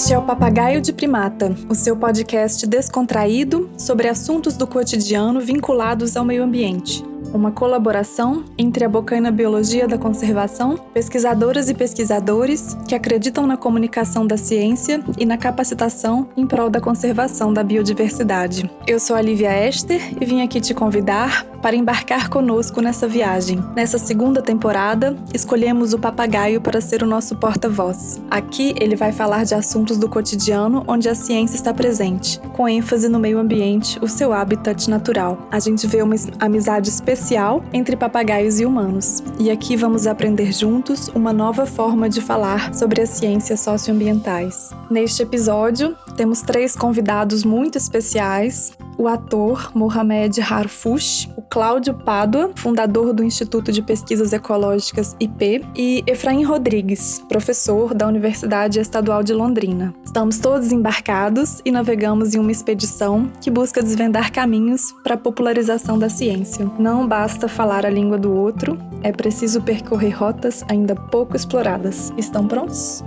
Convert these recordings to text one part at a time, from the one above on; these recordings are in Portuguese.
Este é o Papagaio de Primata, o seu podcast descontraído sobre assuntos do cotidiano vinculados ao meio ambiente. Uma colaboração entre a Bocaina Biologia da Conservação, pesquisadoras e pesquisadores que acreditam na comunicação da ciência e na capacitação em prol da conservação da biodiversidade. Eu sou a Lívia Ester e vim aqui te convidar para embarcar conosco nessa viagem. Nessa segunda temporada, escolhemos o papagaio para ser o nosso porta-voz. Aqui ele vai falar de assuntos do cotidiano onde a ciência está presente, com ênfase no meio ambiente, o seu habitat natural. A gente vê uma amizade especial entre papagaios e humanos. E aqui vamos aprender juntos uma nova forma de falar sobre as ciências socioambientais. Neste episódio, temos 3 convidados muito especiais: o ator Mohamed Harfouch, o Cláudio Pádua, fundador do Instituto de Pesquisas Ecológicas IP, e Efraim Rodrigues, professor da Universidade Estadual de Londrina. Estamos todos embarcados e navegamos em uma expedição que busca desvendar caminhos para a popularização da ciência. Não basta falar a língua do outro, é preciso percorrer rotas ainda pouco exploradas. Estão prontos?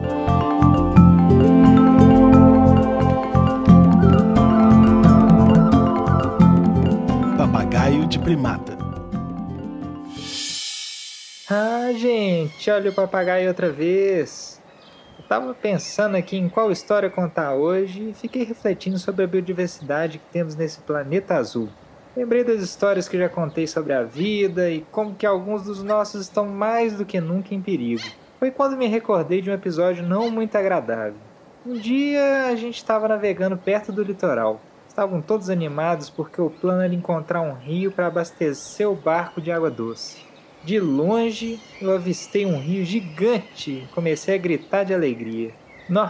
Papagaio de Primata. Ah, gente, olha o papagaio outra vez. Eu tava pensando aqui em qual história contar hoje e fiquei refletindo sobre a biodiversidade que temos nesse planeta azul. Lembrei das histórias que já contei sobre a vida e como que alguns dos nossos estão mais do que nunca em perigo. Foi quando me recordei de um episódio não muito agradável. Um dia a gente estava navegando perto do litoral. Estavam todos animados porque o plano era encontrar um rio para abastecer o barco de água doce. De longe, eu avistei um rio gigante e comecei a gritar de alegria.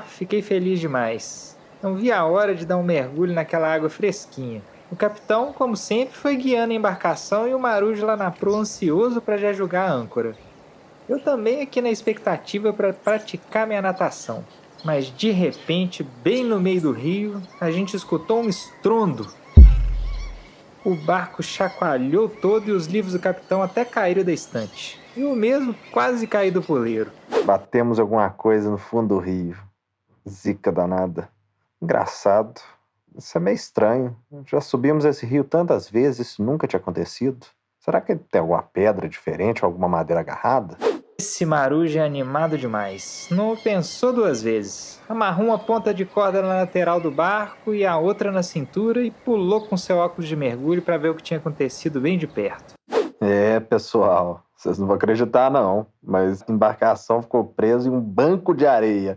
Fiquei feliz demais. Não vi a hora de dar um mergulho naquela água fresquinha. O capitão, como sempre, foi guiando a embarcação e o Marujo lá na proa ansioso para já jogar a âncora. Eu também aqui na expectativa para praticar minha natação. Mas de repente, bem no meio do rio, a gente escutou um estrondo. O barco chacoalhou todo e os livros do capitão até caíram da estante. Eu mesmo quase caí do poleiro. Batemos alguma coisa no fundo do rio. Zica danada. Engraçado. Isso é meio estranho. Já subimos esse rio tantas vezes, isso nunca tinha acontecido. Será que tem alguma pedra diferente ou alguma madeira agarrada? Esse Marujo é animado demais. Não pensou 2 vezes. Amarrou uma ponta de corda na lateral do barco e a outra na cintura e pulou com seu óculos de mergulho para ver o que tinha acontecido bem de perto. Pessoal, vocês não vão acreditar não, mas a embarcação ficou presa em um banco de areia.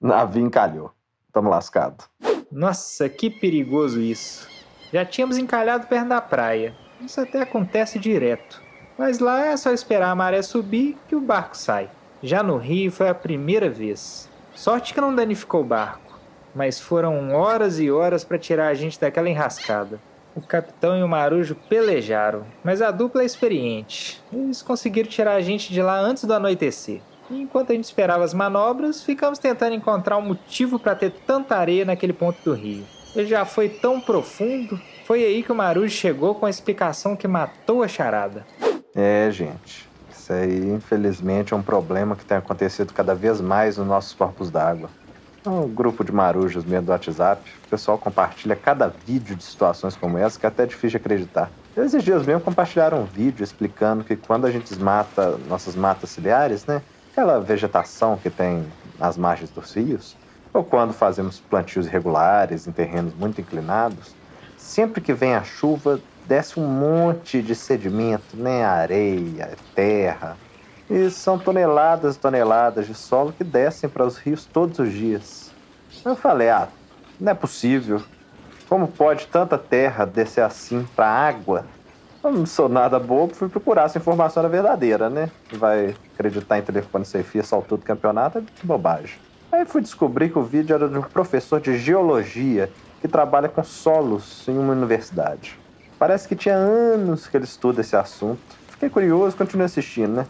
O navio encalhou. Tamo lascado. Nossa, que perigoso isso. Já tínhamos encalhado perto da praia. Isso até acontece direto. Mas lá é só esperar a maré subir que o barco sai. Já no rio foi a primeira vez. Sorte que não danificou o barco. Mas foram horas e horas para tirar a gente daquela enrascada. O capitão e o Marujo pelejaram, mas a dupla é experiente. Eles conseguiram tirar a gente de lá antes do anoitecer. E enquanto a gente esperava as manobras, ficamos tentando encontrar um motivo para ter tanta areia naquele ponto do rio. Ele já foi tão profundo. Foi aí que o Marujo chegou com a explicação que matou a charada. Gente, isso aí infelizmente é um problema que tem acontecido cada vez mais nos nossos corpos d'água. Um grupo de marujos mesmo do WhatsApp, o pessoal compartilha cada vídeo de situações como essa que é até difícil de acreditar. Esses dias mesmo compartilharam um vídeo explicando que quando a gente desmata nossas matas ciliares, né, aquela vegetação que tem nas margens dos rios, ou quando fazemos plantios irregulares em terrenos muito inclinados, sempre que vem a chuva, desce um monte de sedimento, né? Areia, terra. E são toneladas e toneladas de solo que descem para os rios todos os dias. Eu falei, não é possível. Como pode tanta terra descer assim para a água? Eu não sou nada bobo, fui procurar se a informação era verdadeira, né? Vai acreditar em telefone sem fio, saltou do campeonato, é bobagem. Aí fui descobrir que o vídeo era de um professor de geologia que trabalha com solos em uma universidade. Parece que tinha anos que ele estuda esse assunto. Fiquei curioso, continuei assistindo, né?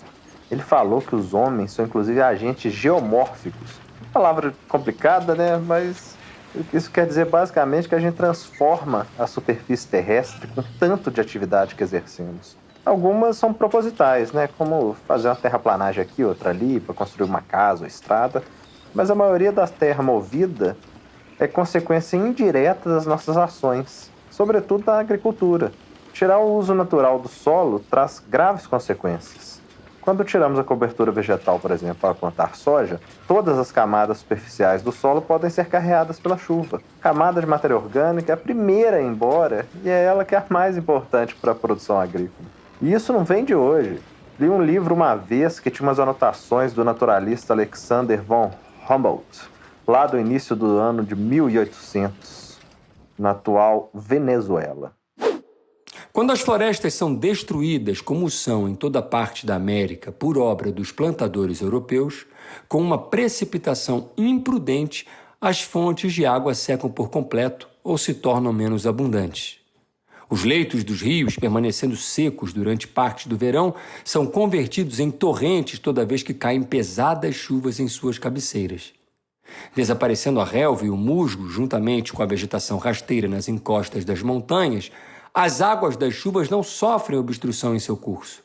Ele falou que os homens são inclusive agentes geomórficos. Palavra complicada, né? Mas isso quer dizer basicamente que a gente transforma a superfície terrestre com tanto de atividade que exercemos. Algumas são propositais, né? Como fazer uma terraplanagem aqui, outra ali, para construir uma casa ou estrada. mas a maioria da terra movida é consequência indireta das nossas ações, sobretudo da agricultura. Tirar o uso natural do solo traz graves consequências. Quando tiramos a cobertura vegetal, por exemplo, para plantar soja, todas as camadas superficiais do solo podem ser carreadas pela chuva. A camada de matéria orgânica é a primeira a ir embora e é ela que é a mais importante para a produção agrícola. E isso não vem de hoje. Li um livro uma vez que tinha umas anotações do naturalista Alexander von Humboldt, lá do início do ano de 1800, na atual Venezuela. Quando as florestas são destruídas, como são em toda parte da América, por obra dos plantadores europeus, com uma precipitação imprudente, as fontes de água secam por completo ou se tornam menos abundantes. Os leitos dos rios, permanecendo secos durante parte do verão, são convertidos em torrentes toda vez que caem pesadas chuvas em suas cabeceiras. Desaparecendo a relva e o musgo, juntamente com a vegetação rasteira nas encostas das montanhas, as águas das chuvas não sofrem obstrução em seu curso.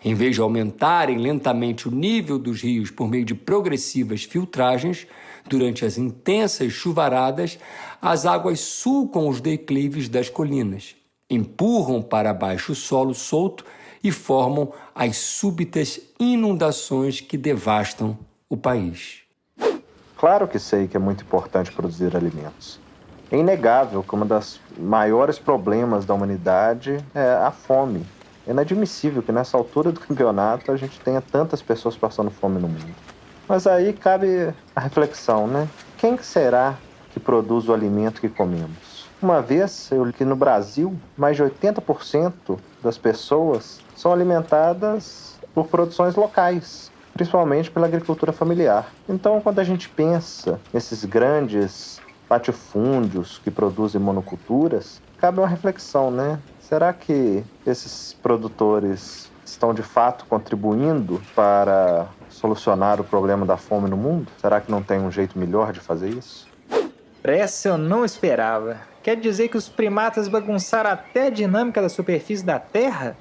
Em vez de aumentarem lentamente o nível dos rios por meio de progressivas filtragens, durante as intensas chuvaradas, as águas sulcam os declives das colinas, empurram para baixo o solo solto e formam as súbitas inundações que devastam o país. Claro que sei que é muito importante produzir alimentos. É inegável que um dos maiores problemas da humanidade é a fome. É inadmissível que nessa altura do campeonato a gente tenha tantas pessoas passando fome no mundo. Mas aí cabe a reflexão, né? Quem será que produz o alimento que comemos? Uma vez eu li que no Brasil, mais de 80% das pessoas são alimentadas por produções locais, principalmente pela agricultura familiar. Então, quando a gente pensa nesses grandes latifúndios que produzem monoculturas, cabe uma reflexão, né? Será que esses produtores estão de fato contribuindo para solucionar o problema da fome no mundo? Será que não tem um jeito melhor de fazer isso? Essa eu não esperava. Quer dizer que os primatas bagunçaram até a dinâmica da superfície da Terra?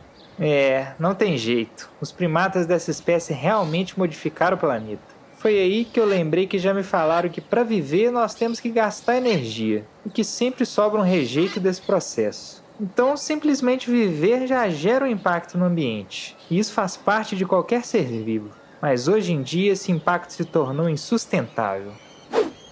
Não tem jeito. Os primatas dessa espécie realmente modificaram o planeta. Foi aí que eu lembrei que já me falaram que para viver nós temos que gastar energia e que sempre sobra um rejeito desse processo. Então, simplesmente viver já gera um impacto no ambiente. E isso faz parte de qualquer ser vivo. Mas hoje em dia esse impacto se tornou insustentável.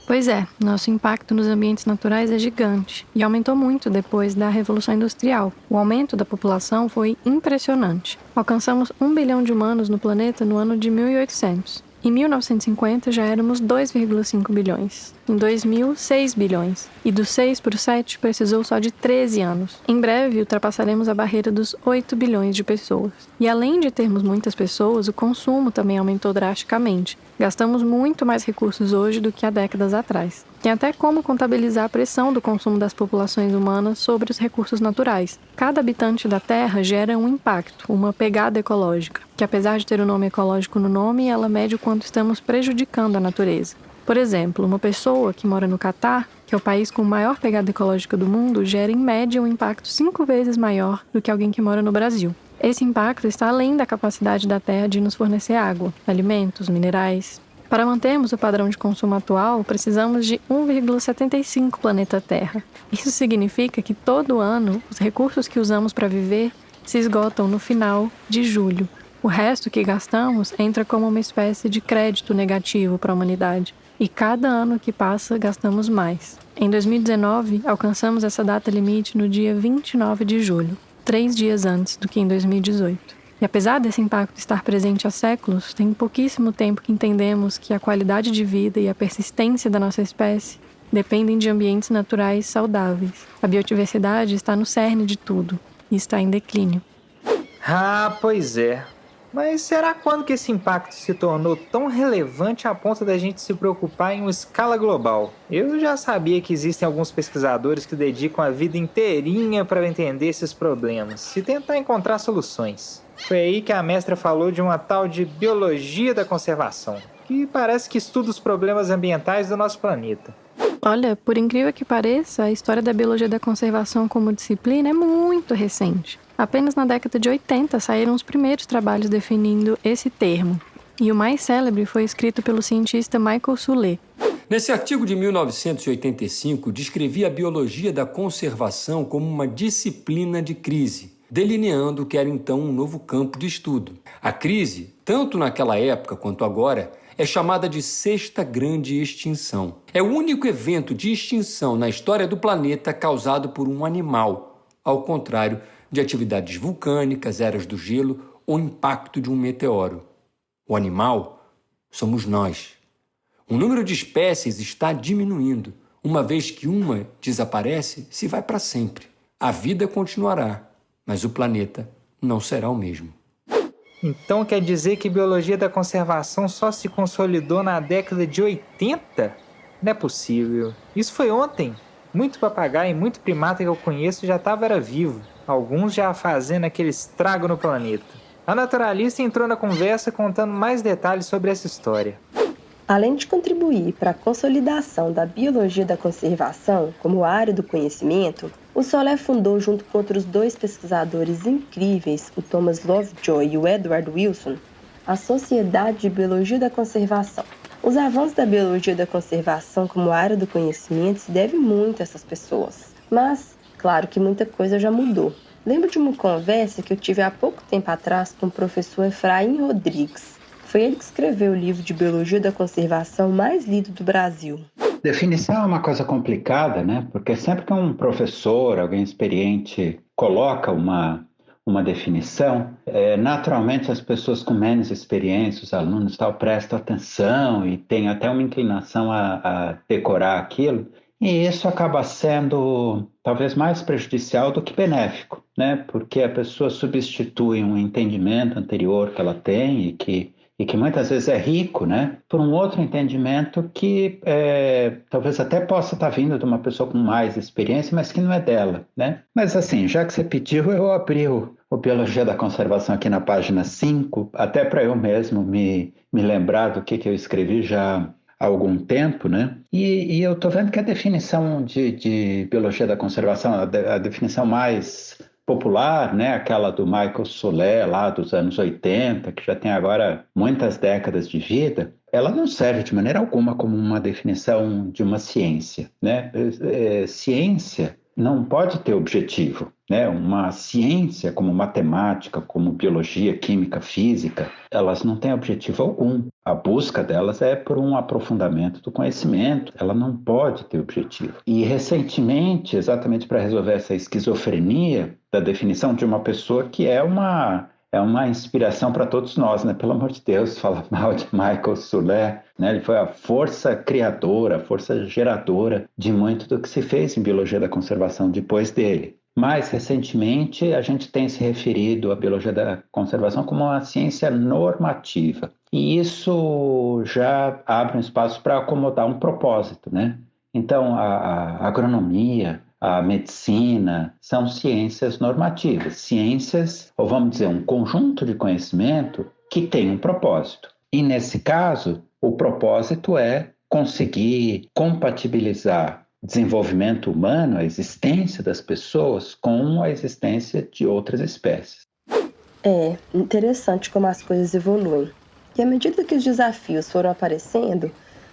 Pois é, nosso impacto nos ambientes naturais é gigante e aumentou muito depois da Revolução Industrial. O aumento da população foi impressionante. Alcançamos 1 bilhão de humanos no planeta no ano de 1800. Em 1950 já éramos 2,5 bilhões. Em 2000, 6 bilhões. E do 6 para o 7 precisou só de 13 anos. Em breve ultrapassaremos a barreira dos 8 bilhões de pessoas. E além de termos muitas pessoas, o consumo também aumentou drasticamente. Gastamos muito mais recursos hoje do que há décadas atrás. Tem até como contabilizar a pressão do consumo das populações humanas sobre os recursos naturais. Cada habitante da Terra gera um impacto, uma pegada ecológica, que apesar de ter o nome ecológico no nome, ela mede o quanto estamos prejudicando a natureza. Por exemplo, uma pessoa que mora no Catar, que é o país com maior pegada ecológica do mundo, gera em média um impacto 5 vezes maior do que alguém que mora no Brasil. Esse impacto está além da capacidade da Terra de nos fornecer água, alimentos, minerais. Para mantermos o padrão de consumo atual, precisamos de 1,75 planeta Terra. Isso significa que todo ano, os recursos que usamos para viver se esgotam no final de julho. O resto que gastamos entra como uma espécie de crédito negativo para a humanidade. E cada ano que passa, gastamos mais. Em 2019, alcançamos essa data limite no dia 29 de julho, 3 dias antes do que em 2018. E apesar desse impacto estar presente há séculos, tem pouquíssimo tempo que entendemos que a qualidade de vida e a persistência da nossa espécie dependem de ambientes naturais saudáveis. A biodiversidade está no cerne de tudo e está em declínio. Ah, pois é. Mas será quando que esse impacto se tornou tão relevante a ponto da gente se preocupar em uma escala global? Eu já sabia que existem alguns pesquisadores que dedicam a vida inteirinha para entender esses problemas e tentar encontrar soluções. Foi aí que a mestra falou de uma tal de biologia da conservação, que parece que estuda os problemas ambientais do nosso planeta. Olha, por incrível que pareça, a história da biologia da conservação como disciplina é muito recente. Apenas na década de 80 saíram os primeiros trabalhos definindo esse termo. E o mais célebre foi escrito pelo cientista Michael Soulet. Nesse artigo de 1985, descrevia a biologia da conservação como uma disciplina de crise, delineando o que era então um novo campo de estudo. A crise, tanto naquela época quanto agora, é chamada de Sexta Grande Extinção. É o único evento de extinção na história do planeta causado por um animal, ao contrário de atividades vulcânicas, eras do gelo ou impacto de um meteoro. O animal somos nós. O número de espécies está diminuindo. Uma vez que uma desaparece, se vai para sempre. A vida continuará, mas o planeta não será o mesmo. Então quer dizer que biologia da conservação só se consolidou na década de 80? Não é possível. Isso foi ontem. Muito papagaio e muito primata que eu conheço já era vivo. Alguns já fazendo aquele estrago no planeta. A naturalista entrou na conversa contando mais detalhes sobre essa história. Além de contribuir para a consolidação da biologia da conservação como área do conhecimento, o Soulet fundou, junto com outros 2 pesquisadores incríveis, o Thomas Lovejoy e o Edward Wilson, a Sociedade de Biologia da Conservação. Os avanços da biologia da conservação como área do conhecimento se devem muito a essas pessoas. Mas, claro que muita coisa já mudou. Lembro de uma conversa que eu tive há pouco tempo atrás com o professor Efraim Rodrigues. Foi ele que escreveu o livro de Biologia da Conservação mais lido do Brasil. Definição é uma coisa complicada, né? Porque sempre que um professor, alguém experiente, coloca uma definição, naturalmente as pessoas com menos experiência, os alunos tal, prestam atenção e têm até uma inclinação a decorar aquilo. E isso acaba sendo talvez mais prejudicial do que benéfico, né? Porque a pessoa substitui um entendimento anterior que ela tem e que muitas vezes é rico, né, por um outro entendimento que talvez até possa estar vindo de uma pessoa com mais experiência, mas que não é dela, né? Mas assim, já que você pediu, eu abri o Biologia da Conservação aqui na página 5, até para eu mesmo me lembrar do que eu escrevi já há algum tempo, né? E eu estou vendo que a definição de Biologia da Conservação, a definição mais popular, né, aquela do Michael Soulet, lá dos anos 80, que já tem agora muitas décadas de vida, ela não serve de maneira alguma como uma definição de uma ciência, né? Ciência não pode ter objetivo, né? Uma ciência como matemática, como biologia, química, física, elas não têm objetivo algum. A busca delas é por um aprofundamento do conhecimento, ela não pode ter objetivo. E recentemente, exatamente para resolver essa esquizofrenia da definição de uma pessoa que é uma inspiração para todos nós, né? Pelo amor de Deus, fala mal de Michael Soulet, né? Ele foi a força criadora, a força geradora de muito do que se fez em biologia da conservação depois dele. Mais recentemente, a gente tem se referido à biologia da conservação como uma ciência normativa. E isso já abre um espaço para acomodar um propósito, né? Então, a agronomia, a medicina são ciências normativas, ciências, ou vamos dizer, um conjunto de conhecimento que tem um propósito. E nesse caso, o propósito é conseguir compatibilizar desenvolvimento humano, a existência das pessoas, com a existência de outras espécies. É interessante como as coisas evoluem. E à medida que os desafios foram aparecendo,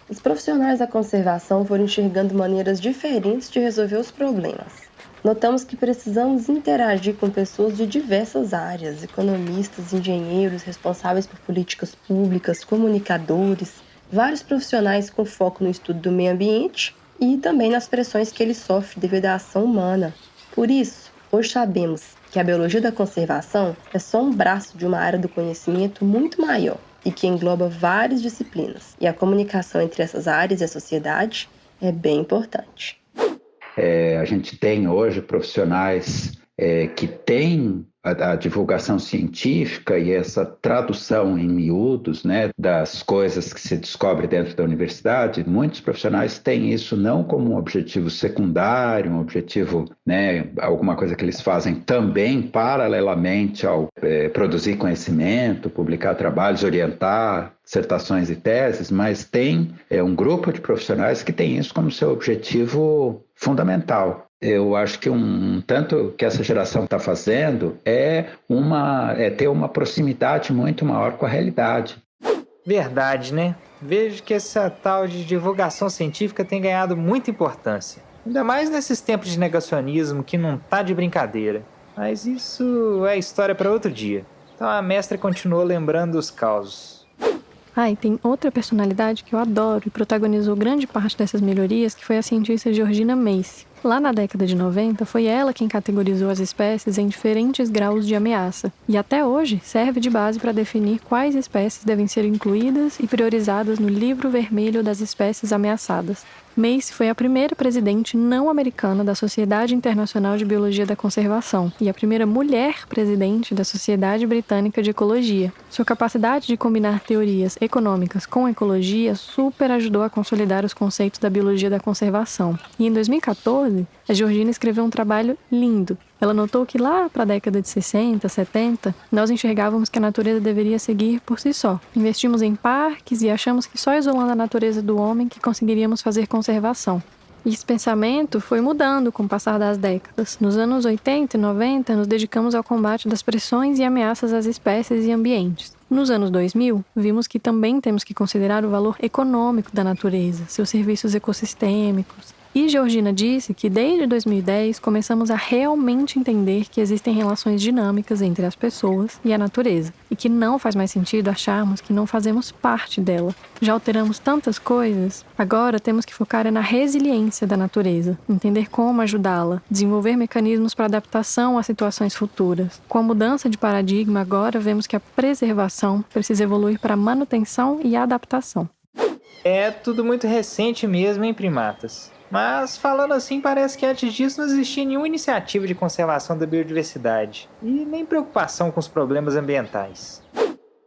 os profissionais da conservação foram enxergando maneiras diferentes de resolver os problemas. Notamos que precisamos interagir com pessoas de diversas áreas, economistas, engenheiros, responsáveis por políticas públicas, comunicadores, vários profissionais com foco no estudo do meio ambiente e também nas pressões que ele sofre devido à ação humana. Por isso, hoje sabemos que a biologia da conservação é só um braço de uma área do conhecimento muito maior e que engloba várias disciplinas. E a comunicação entre essas áreas e a sociedade é bem importante. A gente tem hoje profissionais que têm a divulgação científica e essa tradução em miúdos, né, das coisas que se descobre dentro da universidade. Muitos profissionais têm isso não como um objetivo secundário, um objetivo, né, alguma coisa que eles fazem também paralelamente ao produzir conhecimento, publicar trabalhos, orientar dissertações e teses, mas tem um grupo de profissionais que tem isso como seu objetivo fundamental. Eu acho que tanto que essa geração está fazendo é ter uma proximidade muito maior com a realidade. Verdade, né? Vejo que essa tal de divulgação científica tem ganhado muita importância. Ainda mais nesses tempos de negacionismo que não tá de brincadeira. Mas isso é história para outro dia. Então a mestra continuou lembrando os causos. E tem outra personalidade que eu adoro e protagonizou grande parte dessas melhorias, que foi a cientista Georgina Mace. Lá na década de 90, foi ela quem categorizou as espécies em diferentes graus de ameaça. E até hoje serve de base para definir quais espécies devem ser incluídas e priorizadas no Livro Vermelho das Espécies Ameaçadas. Mace foi a primeira presidente não americana da Sociedade Internacional de Biologia da Conservação e a primeira mulher presidente da Sociedade Britânica de Ecologia. Sua capacidade de combinar teorias econômicas com ecologia super ajudou a consolidar os conceitos da biologia da conservação. E em 2014, a Georgina escreveu um trabalho lindo. Ela notou que lá para a década de 60, 70, nós enxergávamos que a natureza deveria seguir por si só. Investimos em parques e achamos que só isolando a natureza do homem que conseguiríamos fazer conservação. E esse pensamento foi mudando com o passar das décadas. Nos anos 80 e 90, nos dedicamos ao combate das pressões e ameaças às espécies e ambientes. Nos anos 2000, vimos que também temos que considerar o valor econômico da natureza, seus serviços ecossistêmicos. E Georgina disse que desde 2010 começamos a realmente entender que existem relações dinâmicas entre as pessoas e a natureza, e que não faz mais sentido acharmos que não fazemos parte dela. Já alteramos tantas coisas, agora temos que focar na resiliência da natureza, entender como ajudá-la, desenvolver mecanismos para adaptação a situações futuras. Com a mudança de paradigma, agora vemos que a preservação precisa evoluir para a manutenção e a adaptação. É tudo muito recente mesmo, hein, primatas? Mas, falando assim, parece que antes disso não existia nenhuma iniciativa de conservação da biodiversidade e nem preocupação com os problemas ambientais.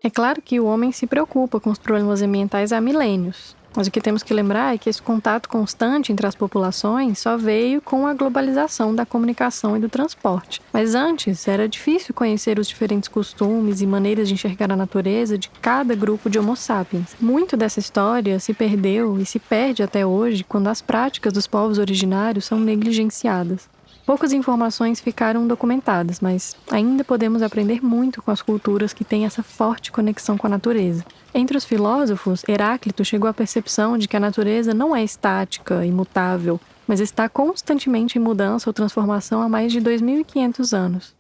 É claro que o homem se preocupa com os problemas ambientais há milênios. Mas o que temos que lembrar é que esse contato constante entre as populações só veio com a globalização da comunicação e do transporte. Mas antes, era difícil conhecer os diferentes costumes e maneiras de enxergar a natureza de cada grupo de Homo sapiens. Muito dessa história se perdeu e se perde até hoje quando as práticas dos povos originários são negligenciadas. Poucas informações ficaram documentadas, mas ainda podemos aprender muito com as culturas que têm essa forte conexão com a natureza. Entre os filósofos, Heráclito chegou à percepção de que a natureza não é estática, imutável, mas está constantemente em mudança ou transformação há mais de 2.500 anos.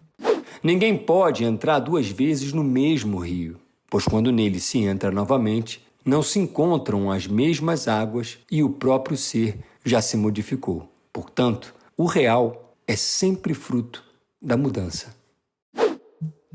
Ninguém pode entrar 2 vezes no mesmo rio, pois quando nele se entra novamente, não se encontram as mesmas águas e o próprio ser já se modificou. Portanto, o real é sempre fruto da mudança.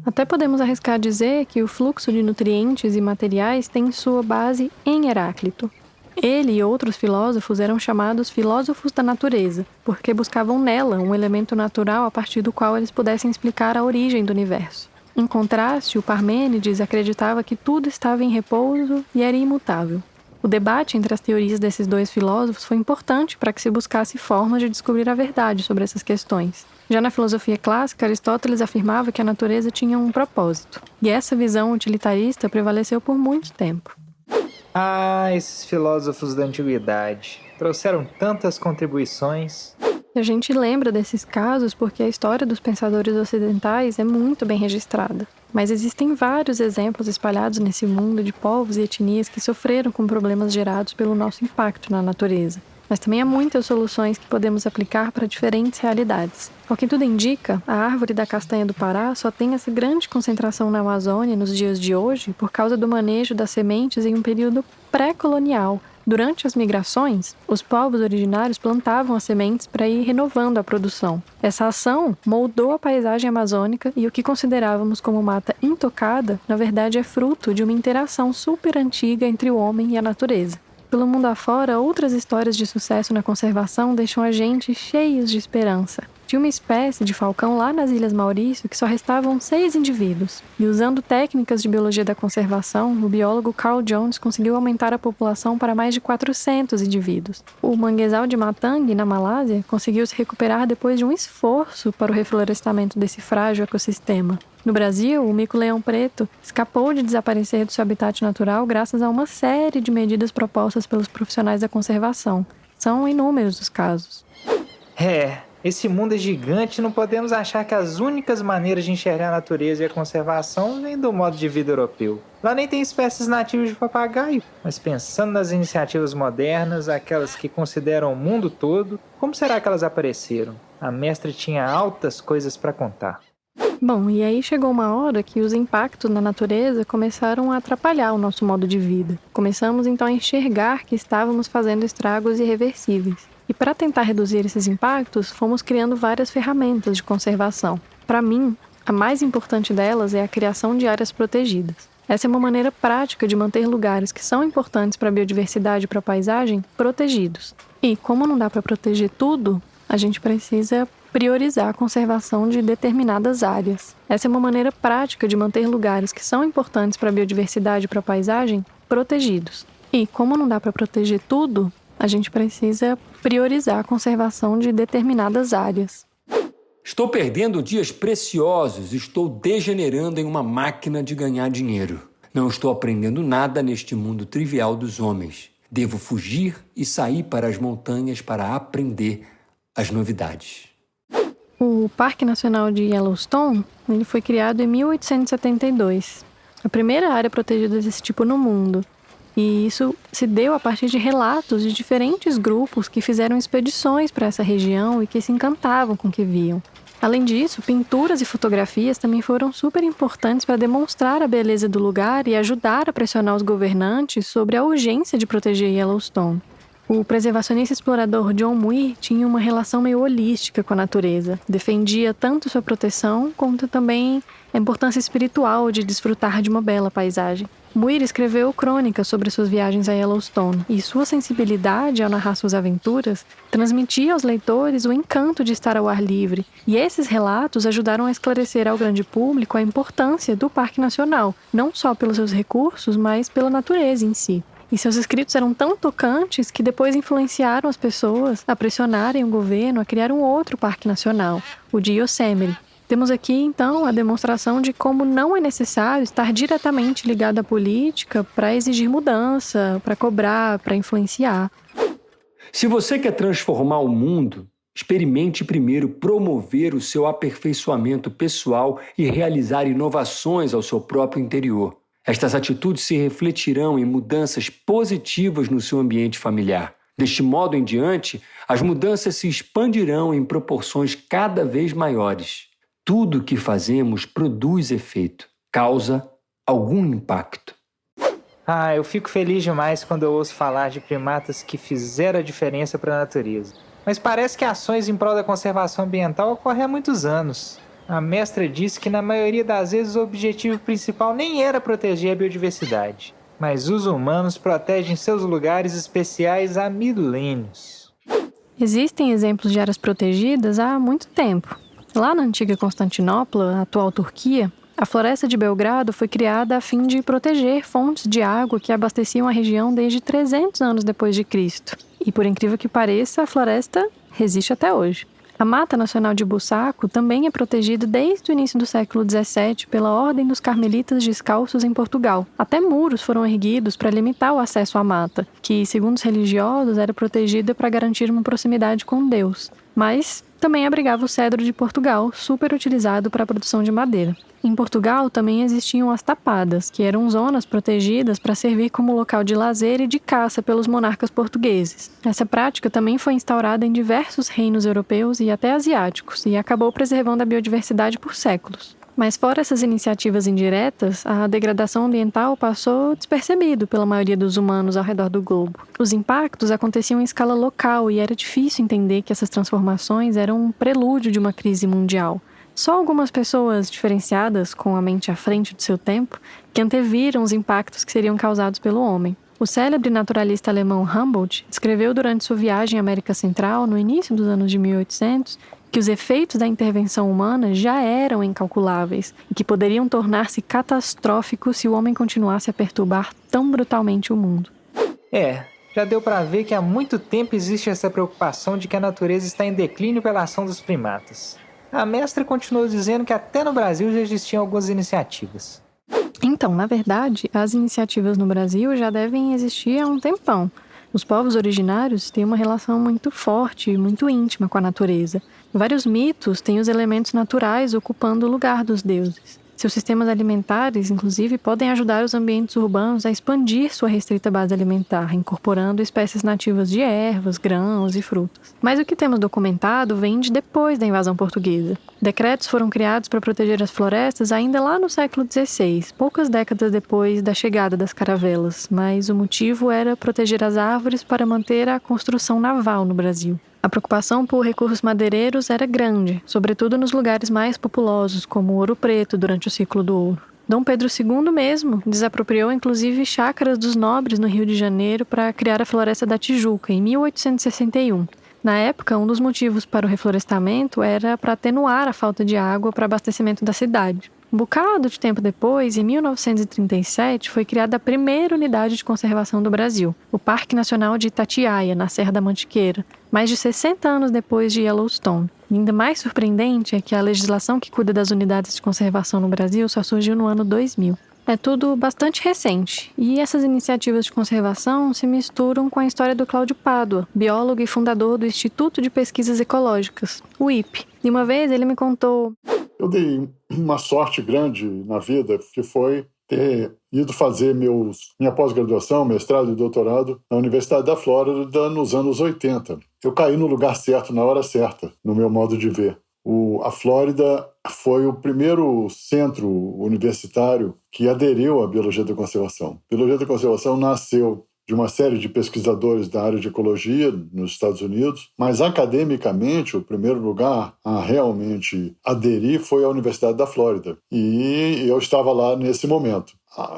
Até podemos arriscar dizer que o fluxo de nutrientes e materiais tem sua base em Heráclito. Ele e outros filósofos eram chamados filósofos da natureza, porque buscavam nela um elemento natural a partir do qual eles pudessem explicar a origem do universo. Em contraste, o Parmênides acreditava que tudo estava em repouso e era imutável. O debate entre as teorias desses dois filósofos foi importante para que se buscasse formas de descobrir a verdade sobre essas questões. Já na filosofia clássica, Aristóteles afirmava que a natureza tinha um propósito, e essa visão utilitarista prevaleceu por muito tempo. Esses filósofos da antiguidade trouxeram tantas contribuições. A gente lembra desses casos porque a história dos pensadores ocidentais é muito bem registrada. Mas existem vários exemplos espalhados nesse mundo de povos e etnias que sofreram com problemas gerados pelo nosso impacto na natureza. Mas também há muitas soluções que podemos aplicar para diferentes realidades. Ao que tudo indica, a árvore da castanha do Pará só tem essa grande concentração na Amazônia nos dias de hoje por causa do manejo das sementes em um período pré-colonial. Durante as migrações, os povos originários plantavam as sementes para ir renovando a produção. Essa ação moldou a paisagem amazônica e o que considerávamos como mata intocada, na verdade é fruto de uma interação super antiga entre o homem e a natureza. Pelo mundo afora, outras histórias de sucesso na conservação deixam a gente cheios de esperança. Tinha uma espécie de falcão lá nas Ilhas Maurício que só restavam 6 indivíduos. E usando técnicas de biologia da conservação, o biólogo Carl Jones conseguiu aumentar a população para mais de 400 indivíduos. O manguezal de Matang, na Malásia, conseguiu se recuperar depois de um esforço para o reflorestamento desse frágil ecossistema. No Brasil, o mico-leão preto escapou de desaparecer do seu habitat natural graças a uma série de medidas propostas pelos profissionais da conservação. São inúmeros os casos. Esse mundo é gigante e não podemos achar que as únicas maneiras de enxergar a natureza e a conservação vêm do modo de vida europeu. Lá nem tem espécies nativas de papagaio, mas pensando nas iniciativas modernas, aquelas que consideram o mundo todo, como será que elas apareceram? A mestra tinha altas coisas para contar. Bom, e aí chegou uma hora que os impactos na natureza começaram a atrapalhar o nosso modo de vida. Começamos então a enxergar que estávamos fazendo estragos irreversíveis. E para tentar reduzir esses impactos, fomos criando várias ferramentas de conservação. Para mim, a mais importante delas é a criação de áreas protegidas. Essa é uma maneira prática de manter lugares que são importantes para a biodiversidade e para a paisagem protegidos. E como não dá para proteger tudo, a gente precisa priorizar a conservação de determinadas áreas. Essa é uma maneira prática de manter lugares que são importantes para a biodiversidade e para a paisagem protegidos. E como não dá para proteger tudo, a gente precisa priorizar a conservação de determinadas áreas. Estou perdendo dias preciosos, estou degenerando em uma máquina de ganhar dinheiro. Não estou aprendendo nada neste mundo trivial dos homens. Devo fugir e sair para as montanhas para aprender as novidades. O Parque Nacional de Yellowstone ele foi criado em 1872, a primeira área protegida desse tipo no mundo. E isso se deu a partir de relatos de diferentes grupos que fizeram expedições para essa região e que se encantavam com o que viam. Além disso, pinturas e fotografias também foram super importantes para demonstrar a beleza do lugar e ajudar a pressionar os governantes sobre a urgência de proteger Yellowstone. O preservacionista explorador John Muir tinha uma relação meio holística com a natureza. Defendia tanto sua proteção, quanto também a importância espiritual de desfrutar de uma bela paisagem. Muir escreveu crônicas sobre suas viagens a Yellowstone, e sua sensibilidade ao narrar suas aventuras transmitia aos leitores o encanto de estar ao ar livre. E esses relatos ajudaram a esclarecer ao grande público a importância do Parque Nacional, não só pelos seus recursos, mas pela natureza em si. E seus escritos eram tão tocantes que depois influenciaram as pessoas a pressionarem o governo a criar um outro parque nacional, o de Yosemite. Temos aqui, então, a demonstração de como não é necessário estar diretamente ligado à política para exigir mudança, para cobrar, para influenciar. Se você quer transformar o mundo, experimente primeiro promover o seu aperfeiçoamento pessoal e realizar inovações ao seu próprio interior. Estas atitudes se refletirão em mudanças positivas no seu ambiente familiar. Deste modo em diante, as mudanças se expandirão em proporções cada vez maiores. Tudo o que fazemos produz efeito, causa algum impacto. Eu fico feliz demais quando eu ouço falar de primatas que fizeram a diferença para a natureza. Mas parece que ações em prol da conservação ambiental ocorrem há muitos anos. A mestra disse que na maioria das vezes o objetivo principal nem era proteger a biodiversidade, mas os humanos protegem seus lugares especiais há milênios. Existem exemplos de áreas protegidas há muito tempo. Lá na antiga Constantinopla, a atual Turquia, a floresta de Belgrado foi criada a fim de proteger fontes de água que abasteciam a região desde 300 anos depois de Cristo. E por incrível que pareça, a floresta resiste até hoje. A Mata Nacional de Bussaco também é protegida desde o início do século XVII pela Ordem dos Carmelitas Descalços em Portugal. Até muros foram erguidos para limitar o acesso à mata, que, segundo os religiosos, era protegida para garantir uma proximidade com Deus. Mas também abrigava o cedro de Portugal, super utilizado para a produção de madeira. Em Portugal também existiam as tapadas, que eram zonas protegidas para servir como local de lazer e de caça pelos monarcas portugueses. Essa prática também foi instaurada em diversos reinos europeus e até asiáticos, e acabou preservando a biodiversidade por séculos. Mas fora essas iniciativas indiretas, a degradação ambiental passou despercebido pela maioria dos humanos ao redor do globo. Os impactos aconteciam em escala local e era difícil entender que essas transformações eram um prelúdio de uma crise mundial. Só algumas pessoas diferenciadas, com a mente à frente do seu tempo, que anteviram os impactos que seriam causados pelo homem. O célebre naturalista alemão Humboldt escreveu durante sua viagem à América Central, no início dos anos de 1800, que os efeitos da intervenção humana já eram incalculáveis e que poderiam tornar-se catastróficos se o homem continuasse a perturbar tão brutalmente o mundo. Já deu para ver que há muito tempo existe essa preocupação de que a natureza está em declínio pela ação dos primatas. A mestra continuou dizendo que até no Brasil já existiam algumas iniciativas. Então, na verdade, as iniciativas no Brasil já devem existir há um tempão. Os povos originários têm uma relação muito forte e muito íntima com a natureza. Vários mitos têm os elementos naturais ocupando o lugar dos deuses. Seus sistemas alimentares, inclusive, podem ajudar os ambientes urbanos a expandir sua restrita base alimentar, incorporando espécies nativas de ervas, grãos e frutas. Mas o que temos documentado vem de depois da invasão portuguesa. Decretos foram criados para proteger as florestas ainda lá no século XVI, poucas décadas depois da chegada das caravelas, mas o motivo era proteger as árvores para manter a construção naval no Brasil. A preocupação por recursos madeireiros era grande, sobretudo nos lugares mais populosos, como Ouro Preto, durante o ciclo do ouro. Dom Pedro II mesmo desapropriou inclusive chácaras dos nobres no Rio de Janeiro para criar a Floresta da Tijuca, em 1861. Na época, um dos motivos para o reflorestamento era para atenuar a falta de água para abastecimento da cidade. Um bocado de tempo depois, em 1937, foi criada a primeira unidade de conservação do Brasil, o Parque Nacional de Itatiaia, na Serra da Mantiqueira, mais de 60 anos depois de Yellowstone. E ainda mais surpreendente é que a legislação que cuida das unidades de conservação no Brasil só surgiu no ano 2000. É tudo bastante recente, e essas iniciativas de conservação se misturam com a história do Cláudio Pádua, biólogo e fundador do Instituto de Pesquisas Ecológicas, o IPE. E uma vez ele me contou... Eu dei uma sorte grande na vida, que foi ter ido fazer minha pós-graduação, mestrado e doutorado na Universidade da Flórida nos anos 80. Eu caí no lugar certo, na hora certa, no meu modo de ver. A Flórida foi o primeiro centro universitário que aderiu à biologia da conservação. A biologia da conservação nasceu de uma série de pesquisadores da área de ecologia nos Estados Unidos, mas academicamente o primeiro lugar a realmente aderir foi a Universidade da Flórida. E eu estava lá nesse momento.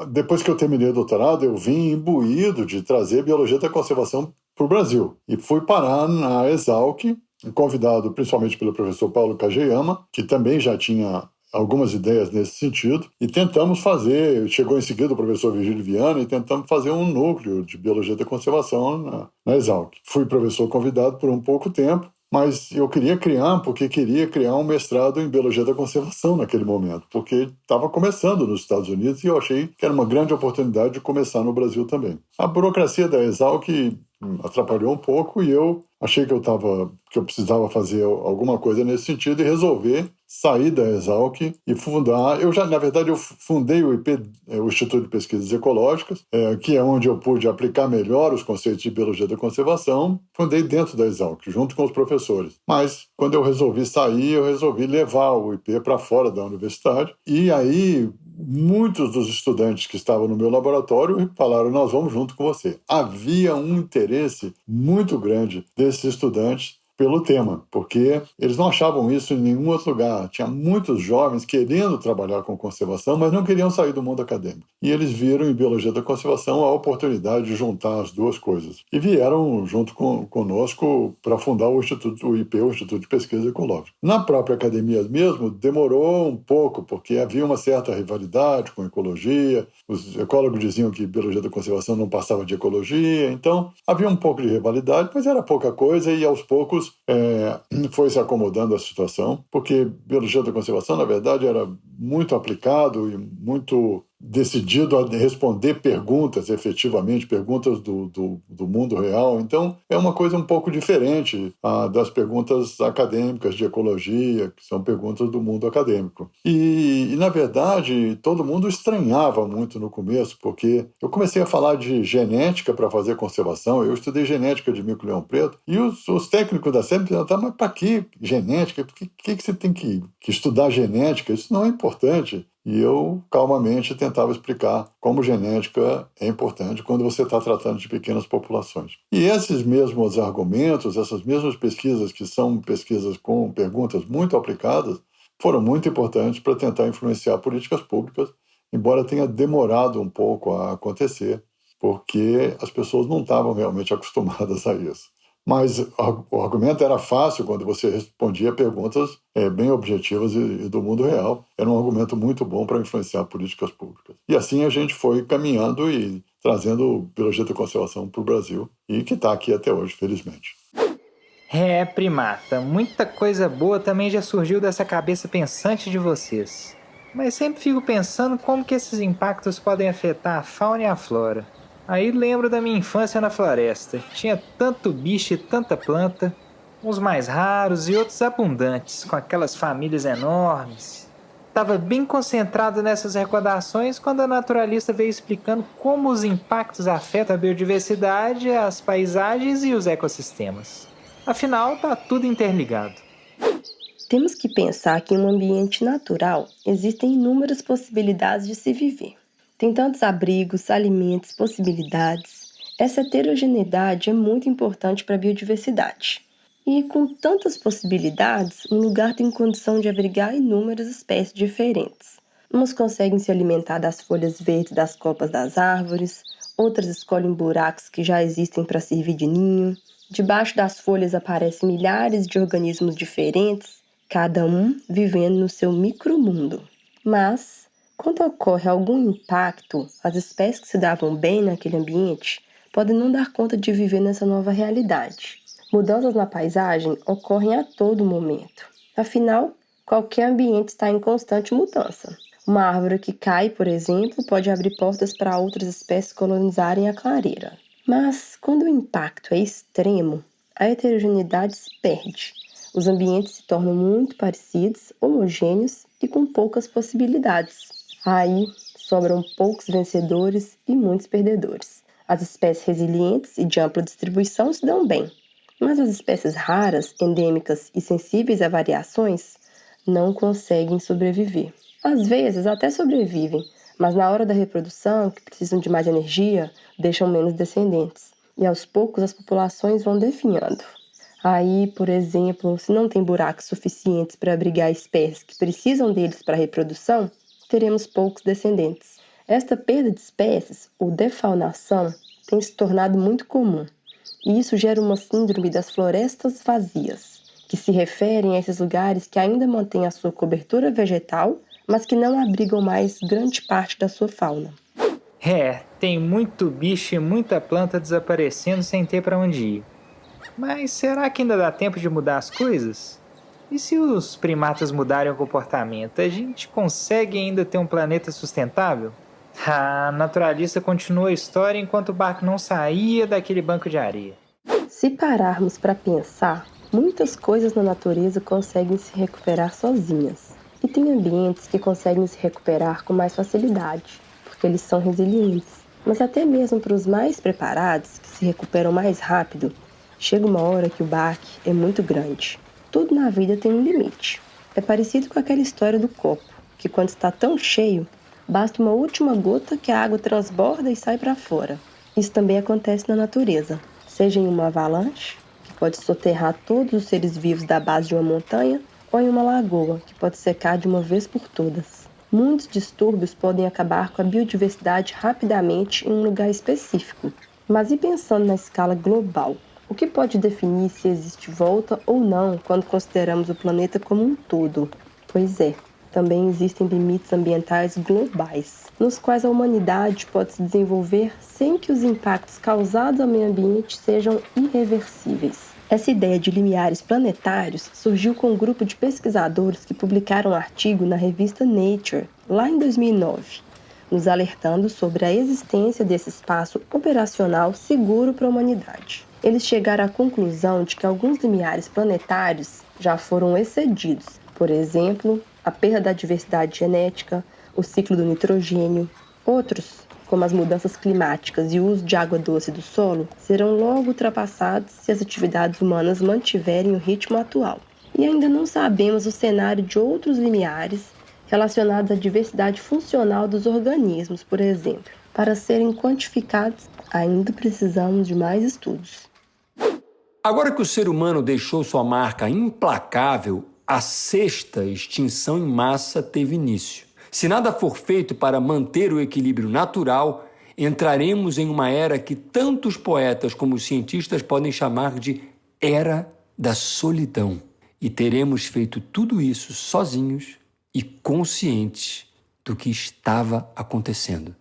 Depois que eu terminei o doutorado, eu vim imbuído de trazer biologia da conservação para o Brasil. E fui parar na Exalc, convidado principalmente pelo professor Paulo Kageyama, que também já tinha algumas ideias nesse sentido, e tentamos fazer, chegou em seguida o professor Virgílio Viana, e tentamos fazer um núcleo de biologia da conservação na Exalc. Fui professor convidado por um pouco tempo, mas eu queria criar um mestrado em biologia da conservação naquele momento, porque estava começando nos Estados Unidos e eu achei que era uma grande oportunidade de começar no Brasil também. A burocracia da Exalc atrapalhou um pouco e eu achei que eu precisava fazer alguma coisa nesse sentido e resolver sair da Exalc e fundar. Na verdade, eu fundei o IP, o Instituto de Pesquisas Ecológicas, que é onde eu pude aplicar melhor os conceitos de biologia da conservação. Fundei dentro da Exalc, junto com os professores. Mas, quando eu resolvi sair, eu resolvi levar o IP para fora da universidade. E aí, muitos dos estudantes que estavam no meu laboratório falaram: nós vamos junto com você. Havia um interesse muito grande desses estudantes pelo tema, porque eles não achavam isso em nenhum outro lugar. Tinha muitos jovens querendo trabalhar com conservação, mas não queriam sair do mundo acadêmico. E eles viram em biologia da conservação a oportunidade de juntar as duas coisas. E vieram junto conosco para fundar o Instituto, o IP, o Instituto de Pesquisa Ecológica. Na própria academia mesmo, demorou um pouco, porque havia uma certa rivalidade com ecologia. Os ecólogos diziam que biologia da conservação não passava de ecologia, então havia um pouco de rivalidade, mas era pouca coisa e aos poucos foi se acomodando a situação, porque biologia da conservação, na verdade, era muito aplicado e muito decidido a responder perguntas, efetivamente, perguntas do mundo real. Então, é uma coisa um pouco diferente das perguntas acadêmicas de ecologia, que são perguntas do mundo acadêmico. E, na verdade, todo mundo estranhava muito no começo, porque eu comecei a falar de genética para fazer conservação. Eu estudei genética de mico-leão preto, e os técnicos da SEB perguntavam: mas para que genética? Por que você tem que estudar genética? Isso não é importante. E eu, calmamente, tentava explicar como genética é importante quando você está tratando de pequenas populações. E esses mesmos argumentos, essas mesmas pesquisas, que são pesquisas com perguntas muito aplicadas, foram muito importantes para tentar influenciar políticas públicas, embora tenha demorado um pouco a acontecer, porque as pessoas não estavam realmente acostumadas a isso. Mas o argumento era fácil quando você respondia perguntas bem objetivas e do mundo real. Era um argumento muito bom para influenciar políticas públicas. E assim a gente foi caminhando e trazendo biologia da conservação para o Brasil, e que está aqui até hoje, felizmente. Primata, muita coisa boa também já surgiu dessa cabeça pensante de vocês. Mas sempre fico pensando como que esses impactos podem afetar a fauna e a flora. Aí lembro da minha infância na floresta. Tinha tanto bicho e tanta planta, uns mais raros e outros abundantes, com aquelas famílias enormes. Estava bem concentrado nessas recordações quando a naturalista veio explicando como os impactos afetam a biodiversidade, as paisagens e os ecossistemas. Afinal, está tudo interligado. Temos que pensar que em um ambiente natural existem inúmeras possibilidades de se viver. Tem tantos abrigos, alimentos, possibilidades. Essa heterogeneidade é muito importante para a biodiversidade. E com tantas possibilidades, um lugar tem condição de abrigar inúmeras espécies diferentes. Umas conseguem se alimentar das folhas verdes das copas das árvores, outras escolhem buracos que já existem para servir de ninho. Debaixo das folhas aparecem milhares de organismos diferentes, cada um vivendo no seu micromundo. Mas, quando ocorre algum impacto, as espécies que se davam bem naquele ambiente podem não dar conta de viver nessa nova realidade. Mudanças na paisagem ocorrem a todo momento. Afinal, qualquer ambiente está em constante mudança. Uma árvore que cai, por exemplo, pode abrir portas para outras espécies colonizarem a clareira. Mas, quando o impacto é extremo, a heterogeneidade se perde. Os ambientes se tornam muito parecidos, homogêneos e com poucas possibilidades. Aí, sobram poucos vencedores e muitos perdedores. As espécies resilientes e de ampla distribuição se dão bem, mas as espécies raras, endêmicas e sensíveis a variações não conseguem sobreviver. Às vezes até sobrevivem, mas na hora da reprodução, que precisam de mais energia, deixam menos descendentes. E aos poucos as populações vão definhando. Aí, por exemplo, se não tem buracos suficientes para abrigar espécies que precisam deles para a reprodução, teremos poucos descendentes. Esta perda de espécies, ou defaunação, tem se tornado muito comum. E isso gera uma síndrome das florestas vazias, que se referem a esses lugares que ainda mantêm a sua cobertura vegetal, mas que não abrigam mais grande parte da sua fauna. Tem muito bicho e muita planta desaparecendo sem ter para onde ir. Mas será que ainda dá tempo de mudar as coisas? E se os primatas mudarem o comportamento, a gente consegue ainda ter um planeta sustentável? A naturalista continua a história enquanto o barco não saía daquele banco de areia. Se pararmos para pensar, muitas coisas na natureza conseguem se recuperar sozinhas. E tem ambientes que conseguem se recuperar com mais facilidade, porque eles são resilientes. Mas até mesmo para os mais preparados, que se recuperam mais rápido, chega uma hora que o baque é muito grande. Tudo na vida tem um limite. É parecido com aquela história do copo, que quando está tão cheio, basta uma última gota que a água transborda e sai para fora. Isso também acontece na natureza, seja em uma avalanche, que pode soterrar todos os seres vivos da base de uma montanha, ou em uma lagoa, que pode secar de uma vez por todas. Muitos distúrbios podem acabar com a biodiversidade rapidamente em um lugar específico. Mas e pensando na escala global? O que pode definir se existe volta ou não quando consideramos o planeta como um todo? Pois é, também existem limites ambientais globais, nos quais a humanidade pode se desenvolver sem que os impactos causados ao meio ambiente sejam irreversíveis. Essa ideia de limiares planetários surgiu com um grupo de pesquisadores que publicaram um artigo na revista Nature, lá em 2009, nos alertando sobre a existência desse espaço operacional seguro para a humanidade. Eles chegaram à conclusão de que alguns limiares planetários já foram excedidos. Por exemplo, a perda da diversidade genética, o ciclo do nitrogênio. Outros, como as mudanças climáticas e o uso de água doce do solo, serão logo ultrapassados se as atividades humanas mantiverem o ritmo atual. E ainda não sabemos o cenário de outros limiares relacionados à diversidade funcional dos organismos, por exemplo. Para serem quantificados, ainda precisamos de mais estudos. Agora que o ser humano deixou sua marca implacável, a sexta extinção em massa teve início. Se nada for feito para manter o equilíbrio natural, entraremos em uma era que tanto os poetas como os cientistas podem chamar de Era da Solidão. E teremos feito tudo isso sozinhos e conscientes do que estava acontecendo.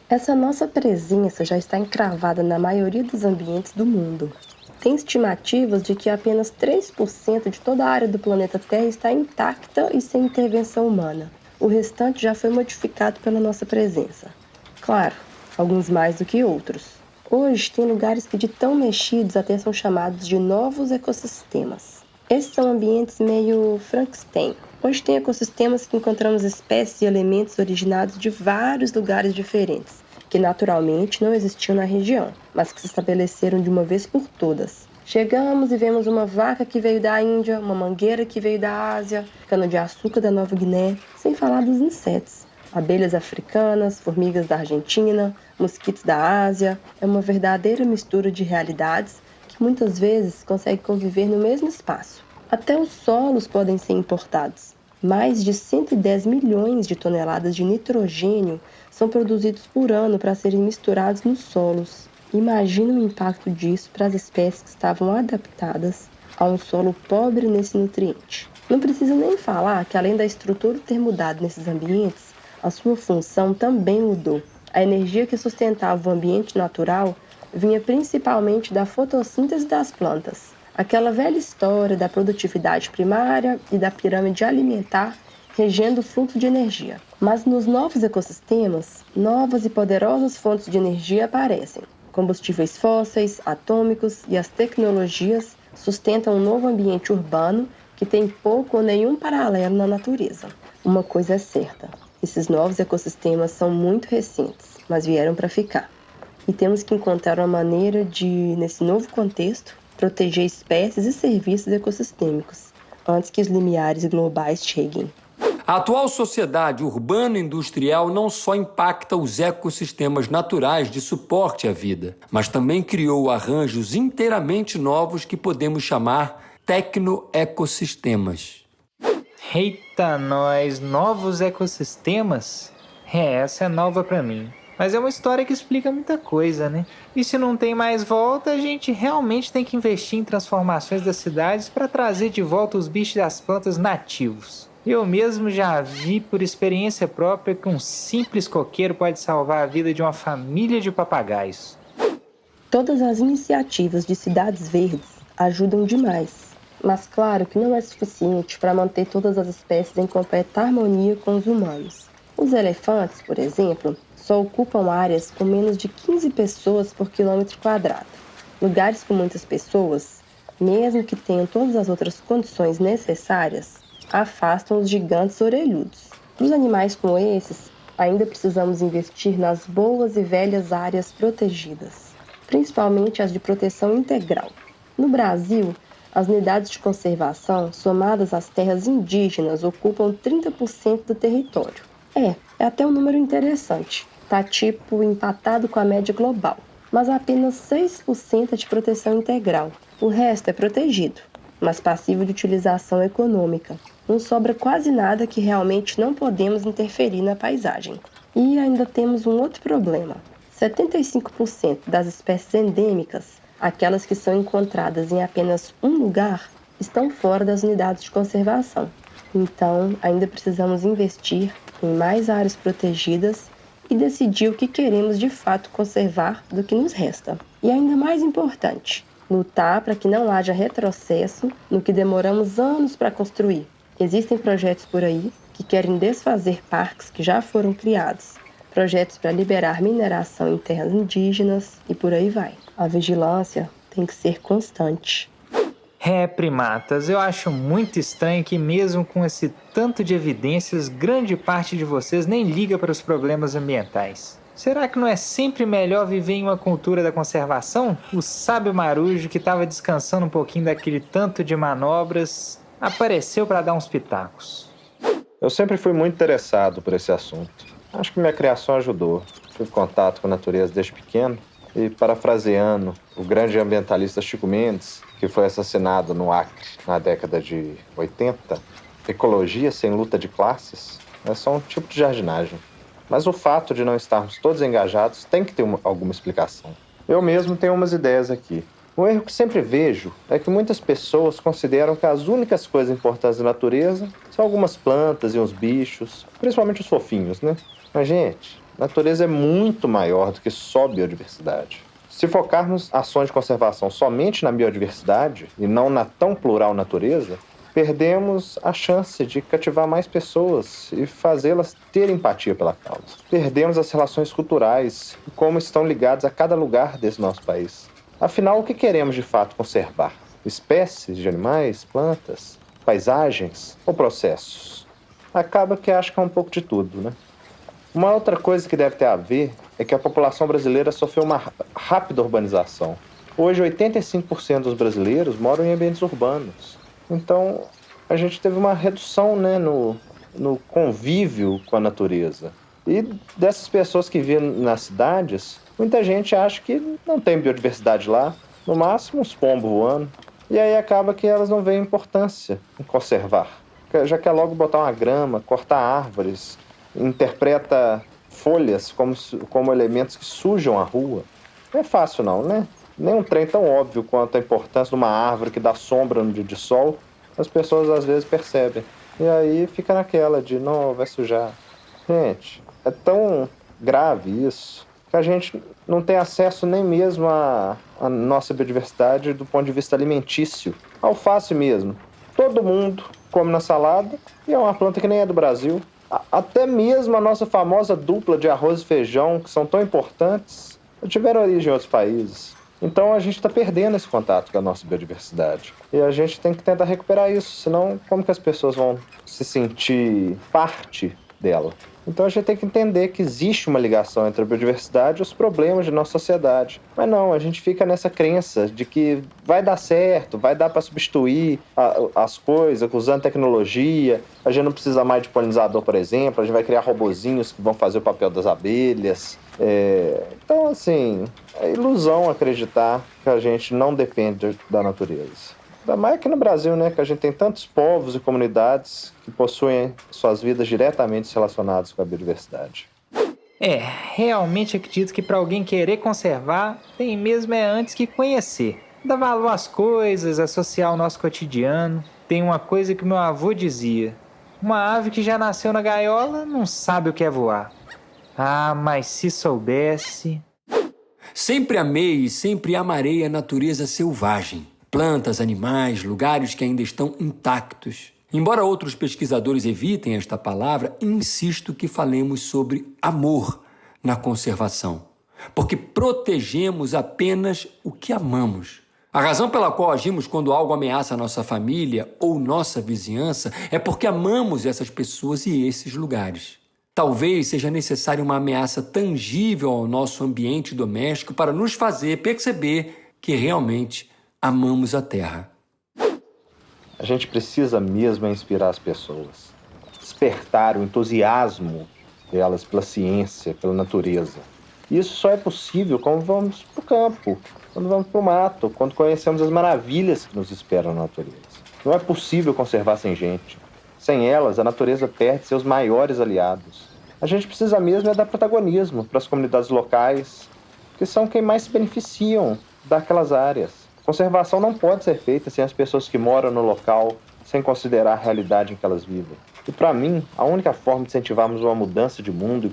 Essa nossa presença já está encravada na maioria dos ambientes do mundo. Tem estimativas de que apenas 3% de toda a área do planeta Terra está intacta e sem intervenção humana. O restante já foi modificado pela nossa presença. Claro, alguns mais do que outros. Hoje, tem lugares que de tão mexidos até são chamados de novos ecossistemas. Esses são ambientes meio Frankenstein. Hoje tem ecossistemas que encontramos espécies e elementos originados de vários lugares diferentes, que naturalmente não existiam na região, mas que se estabeleceram de uma vez por todas. Chegamos e vemos uma vaca que veio da Índia, uma mangueira que veio da Ásia, cana-de-açúcar da Nova Guiné, sem falar dos insetos. Abelhas africanas, formigas da Argentina, mosquitos da Ásia. É uma verdadeira mistura de realidades que muitas vezes consegue conviver no mesmo espaço. Até os solos podem ser importados. Mais de 110 milhões de toneladas de nitrogênio são produzidos por ano para serem misturados nos solos. Imagina o impacto disso para as espécies que estavam adaptadas a um solo pobre nesse nutriente. Não precisa nem falar que, além da estrutura ter mudado nesses ambientes, a sua função também mudou. A energia que sustentava o ambiente natural vinha principalmente da fotossíntese das plantas. Aquela velha história da produtividade primária e da pirâmide alimentar regendo o fluxo de energia. Mas nos novos ecossistemas, novas e poderosas fontes de energia aparecem. Combustíveis fósseis, atômicos e as tecnologias sustentam um novo ambiente urbano que tem pouco ou nenhum paralelo na natureza. Uma coisa é certa: esses novos ecossistemas são muito recentes, mas vieram para ficar. E temos que encontrar uma maneira de, nesse novo contexto, proteger espécies e serviços ecossistêmicos, antes que os limiares globais cheguem. A atual sociedade urbano-industrial não só impacta os ecossistemas naturais de suporte à vida, mas também criou arranjos inteiramente novos que podemos chamar tecnoecossistemas. Eita, nós, novos ecossistemas? Essa é nova pra mim. Mas é uma história que explica muita coisa, né? E se não tem mais volta, a gente realmente tem que investir em transformações das cidades para trazer de volta os bichos e as plantas nativos. Eu mesmo já vi por experiência própria que um simples coqueiro pode salvar a vida de uma família de papagaios. Todas as iniciativas de cidades verdes ajudam demais, mas claro que não é suficiente para manter todas as espécies em completa harmonia com os humanos. Os elefantes, por exemplo, só ocupam áreas com menos de 15 pessoas por quilômetro quadrado. Lugares com muitas pessoas, mesmo que tenham todas as outras condições necessárias, afastam os gigantes orelhudos. Para os animais como esses, ainda precisamos investir nas boas e velhas áreas protegidas, principalmente as de proteção integral. No Brasil, as unidades de conservação, somadas às terras indígenas, ocupam 30% do território. É até um número interessante. Tá tipo empatado com a média global. Mas apenas 6% é de proteção integral. O resto é protegido, mas passivo de utilização econômica. Não sobra quase nada que realmente não podemos interferir na paisagem. E ainda temos um outro problema. 75% das espécies endêmicas, aquelas que são encontradas em apenas um lugar, estão fora das unidades de conservação. Então, ainda precisamos investir em mais áreas protegidas e decidir o que queremos de fato conservar do que nos resta. E ainda mais importante, lutar para que não haja retrocesso no que demoramos anos para construir. Existem projetos por aí que querem desfazer parques que já foram criados, projetos para liberar mineração em terras indígenas e por aí vai. A vigilância tem que ser constante. Primatas, eu acho muito estranho que mesmo com esse tanto de evidências, grande parte de vocês nem liga para os problemas ambientais. Será que não é sempre melhor viver em uma cultura da conservação? O sábio marujo que estava descansando um pouquinho daquele tanto de manobras apareceu para dar uns pitacos. Eu sempre fui muito interessado por esse assunto. Acho que minha criação ajudou. Tive contato com a natureza desde pequeno e, parafraseando o grande ambientalista Chico Mendes, que foi assassinado no Acre na década de 80, ecologia sem luta de classes é só um tipo de jardinagem. Mas o fato de não estarmos todos engajados tem que ter alguma explicação. Eu mesmo tenho umas ideias aqui. O erro que sempre vejo é que muitas pessoas consideram que as únicas coisas importantes da natureza são algumas plantas e uns bichos, principalmente os fofinhos, né? Mas, gente, a natureza é muito maior do que só biodiversidade. Se focarmos ações de conservação somente na biodiversidade e não na tão plural natureza, Perdemos a chance de cativar mais pessoas e fazê-las ter empatia pela causa. Perdemos as relações culturais e como estão ligadas a cada lugar desse nosso país. Afinal, o que queremos de fato conservar? Espécies de animais, plantas, paisagens ou processos? Acaba que acho que é um pouco de tudo, né? Uma outra coisa que deve ter a ver é que a população brasileira sofreu uma rápida urbanização. Hoje, 85% dos brasileiros moram em ambientes urbanos. Então, a gente teve uma redução, né, no convívio com a natureza. E dessas pessoas que vivem nas cidades, muita gente acha que não tem biodiversidade lá, no máximo uns pombos voando. E aí acaba que elas não veem importância em conservar. Já quer logo botar uma grama, cortar árvores, interpreta folhas como elementos que sujam a rua. Não é fácil não, né? Nem um trem tão óbvio quanto a importância de uma árvore que dá sombra no dia de sol, as pessoas às vezes percebem. E aí fica naquela de, não, vai sujar. Gente, é tão grave isso que a gente não tem acesso nem mesmo à nossa biodiversidade do ponto de vista alimentício. Alface mesmo. Todo mundo come na salada e é uma planta que nem é do Brasil. Até mesmo a nossa famosa dupla de arroz e feijão, que são tão importantes, tiveram origem em outros países. Então a gente está perdendo esse contato com a nossa biodiversidade. E a gente tem que tentar recuperar isso, senão como que as pessoas vão se sentir parte dela? Então a gente tem que entender que existe uma ligação entre a biodiversidade e os problemas de nossa sociedade. Mas não, a gente fica nessa crença de que vai dar certo, vai dar para substituir as coisas usando tecnologia, a gente não precisa mais de polinizador, por exemplo, a gente vai criar robozinhos que vão fazer o papel das abelhas. Então, assim, é ilusão acreditar que a gente não depende da natureza. Ainda mais aqui no Brasil, né, que a gente tem tantos povos e comunidades que possuem suas vidas diretamente relacionadas com a biodiversidade. Realmente acredito que para alguém querer conservar, tem mesmo antes que conhecer. Dar valor às coisas, associar ao nosso cotidiano. Tem uma coisa que meu avô dizia: uma ave que já nasceu na gaiola não sabe o que é voar. Ah, mas se soubesse... Sempre amei e sempre amarei a natureza selvagem. Plantas, animais, lugares que ainda estão intactos. Embora outros pesquisadores evitem esta palavra, insisto que falemos sobre amor na conservação, porque protegemos apenas o que amamos. A razão pela qual agimos quando algo ameaça a nossa família ou nossa vizinhança é porque amamos essas pessoas e esses lugares. Talvez seja necessária uma ameaça tangível ao nosso ambiente doméstico para nos fazer perceber que realmente amamos a Terra. A gente precisa mesmo inspirar as pessoas, despertar o entusiasmo delas pela ciência, pela natureza. E isso só é possível quando vamos para o campo, quando vamos para o mato, quando conhecemos as maravilhas que nos esperam na natureza. Não é possível conservar sem gente. Sem elas, a natureza perde seus maiores aliados. A gente precisa mesmo dar protagonismo para as comunidades locais, que são quem mais se beneficiam daquelas áreas. Conservação não pode ser feita sem as pessoas que moram no local, sem considerar a realidade em que elas vivem. E para mim, a única forma de incentivarmos uma mudança de mundo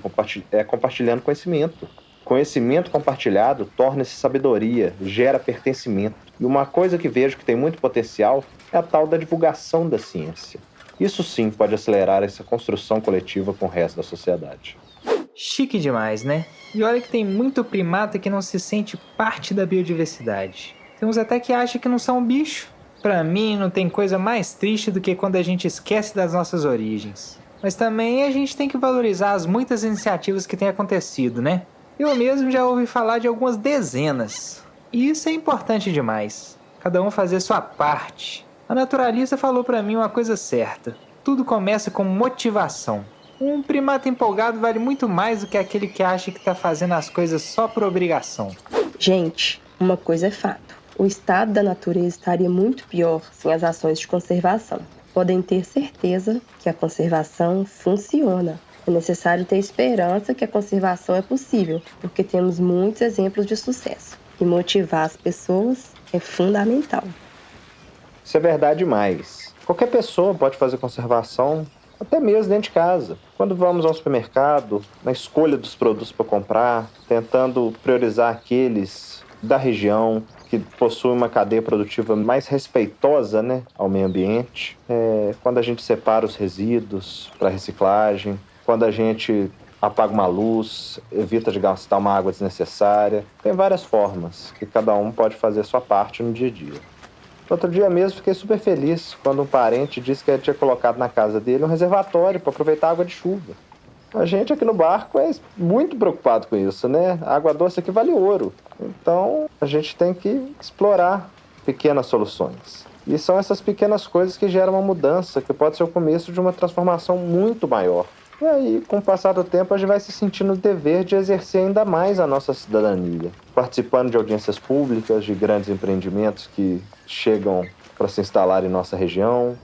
é compartilhando conhecimento. Conhecimento compartilhado torna-se sabedoria, gera pertencimento. E uma coisa que vejo que tem muito potencial é a tal da divulgação da ciência. Isso sim pode acelerar essa construção coletiva com o resto da sociedade. Chique demais, né? E olha que tem muito primata que não se sente parte da biodiversidade. Tem uns até que acham que não são bicho. Pra mim, não tem coisa mais triste do que quando a gente esquece das nossas origens. Mas também a gente tem que valorizar as muitas iniciativas que têm acontecido, né? Eu mesmo já ouvi falar de algumas dezenas. E isso é importante demais. Cada um fazer sua parte. A naturalista falou pra mim uma coisa certa. Tudo começa com motivação. Um primata empolgado vale muito mais do que aquele que acha que tá fazendo as coisas só por obrigação. Gente, uma coisa é fato. O estado da natureza estaria muito pior sem as ações de conservação. Podem ter certeza que a conservação funciona. É necessário ter esperança que a conservação é possível, porque temos muitos exemplos de sucesso. E motivar as pessoas é fundamental. Isso é verdade demais. Qualquer pessoa pode fazer conservação, até mesmo dentro de casa. Quando vamos ao supermercado, na escolha dos produtos para comprar, tentando priorizar aqueles da região, que que possuem uma cadeia produtiva mais respeitosa, né, ao meio ambiente. Quando a gente separa os resíduos para reciclagem, quando a gente apaga uma luz, evita de gastar uma água desnecessária. Tem várias formas que cada um pode fazer a sua parte no dia a dia. Outro dia mesmo fiquei super feliz quando um parente disse que ele tinha colocado na casa dele um reservatório para aproveitar a água de chuva. A gente aqui no barco é muito preocupado com isso, né? A água doce aqui vale ouro. Então a gente tem que explorar pequenas soluções. E são essas pequenas coisas que geram uma mudança, que pode ser o começo de uma transformação muito maior. E aí, com o passar do tempo, a gente vai se sentindo o dever de exercer ainda mais a nossa cidadania, participando de audiências públicas, de grandes empreendimentos que chegam para se instalar em nossa região,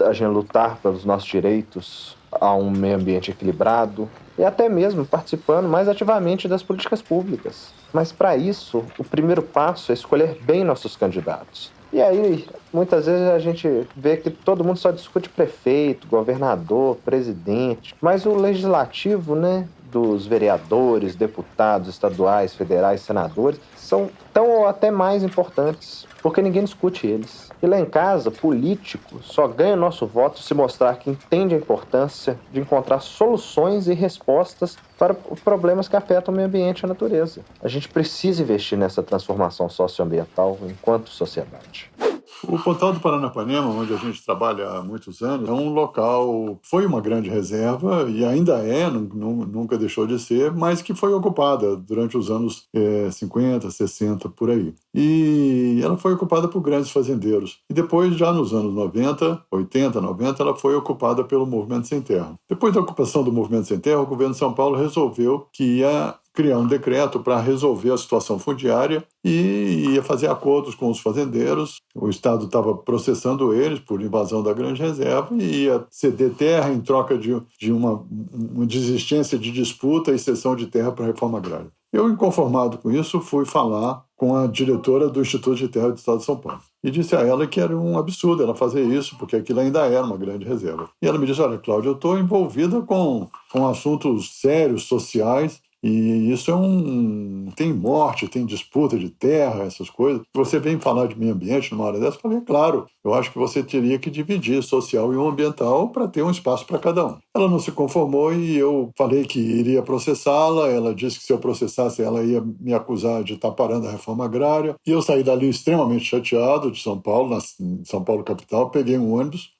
a gente lutar pelos nossos direitos a um meio ambiente equilibrado e até mesmo participando mais ativamente das políticas públicas. Mas para isso, o primeiro passo é escolher bem nossos candidatos. E aí, muitas vezes a gente vê que todo mundo só discute prefeito, governador, presidente, mas o legislativo, né, dos vereadores, deputados estaduais, federais, senadores, são tão ou até mais importantes, porque ninguém discute eles. E lá em casa, político só ganha nosso voto se mostrar que entende a importância de encontrar soluções e respostas para os problemas que afetam o meio ambiente e a natureza. A gente precisa investir nessa transformação socioambiental enquanto sociedade. O Pontal do Paranapanema, onde a gente trabalha há muitos anos, é um local, foi uma grande reserva e ainda é, nunca deixou de ser, mas que foi ocupada durante os anos 50, 60, por aí. E ela foi ocupada por grandes fazendeiros. E depois, já nos anos 80, 90, ela foi ocupada pelo Movimento Sem Terra. Depois da ocupação do Movimento Sem Terra, o governo de São Paulo resolveu que ia criar um decreto para resolver a situação fundiária e ia fazer acordos com os fazendeiros. O Estado estava processando eles por invasão da grande reserva e ia ceder terra em troca de uma desistência de disputa e cessão de terra para a reforma agrária. Eu, inconformado com isso, fui falar com a diretora do Instituto de Terra do Estado de São Paulo. E disse a ela que era um absurdo ela fazer isso, porque aquilo ainda era uma grande reserva. E ela me disse, olha, Cláudio, eu estou envolvida com assuntos sérios, sociais, e isso tem morte, tem disputa de terra, essas coisas. Você vem falar de meio ambiente numa hora dessa? Eu falei, claro, eu acho que você teria que dividir social e o ambiental para ter um espaço para cada um. Ela não se conformou e eu falei que iria processá-la. Ela disse que se eu processasse, ela ia me acusar de estar parando a reforma agrária. E eu saí dali extremamente chateado de São Paulo, em São Paulo capital, peguei um ônibus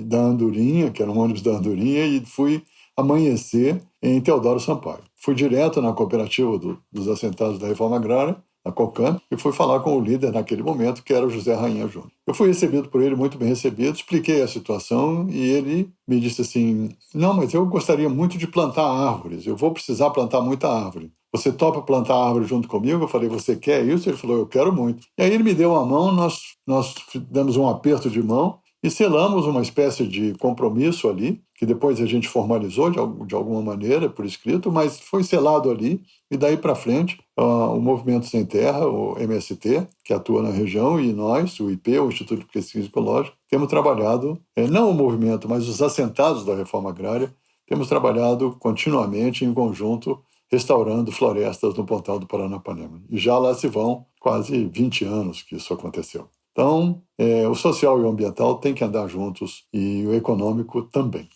da Andorinha, que era um ônibus da Andorinha, e fui amanhecer em Teodoro Sampaio. Fui direto na cooperativa dos assentados da Reforma Agrária, a COCAN, e fui falar com o líder naquele momento, que era o José Rainha Júnior. Eu fui recebido por ele, muito bem recebido, expliquei a situação e ele me disse assim, não, mas eu gostaria muito de plantar árvores, eu vou precisar plantar muita árvore. Você topa plantar árvore junto comigo? Eu falei, você quer isso? Ele falou, eu quero muito. E aí ele me deu a mão, nós demos um aperto de mão, e selamos uma espécie de compromisso ali, que depois a gente formalizou de alguma maneira, por escrito, mas foi selado ali, e daí para frente, o Movimento Sem Terra, o MST, que atua na região, e nós, o IP, o Instituto de Pesquisa Ecológica, temos trabalhado, não o movimento, mas os assentados da reforma agrária, temos trabalhado continuamente em conjunto, restaurando florestas no Pontal do Paranapanema. E já lá se vão quase 20 anos que isso aconteceu. Então, o social e o ambiental têm que andar juntos e o econômico também.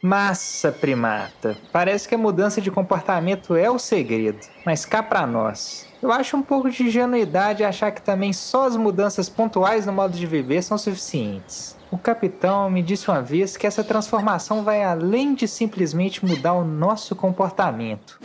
Massa, primata. Parece que a mudança de comportamento é o segredo. Mas cá pra nós. Eu acho um pouco de ingenuidade achar que também só as mudanças pontuais no modo de viver são suficientes. O capitão me disse uma vez que essa transformação vai além de simplesmente mudar o nosso comportamento.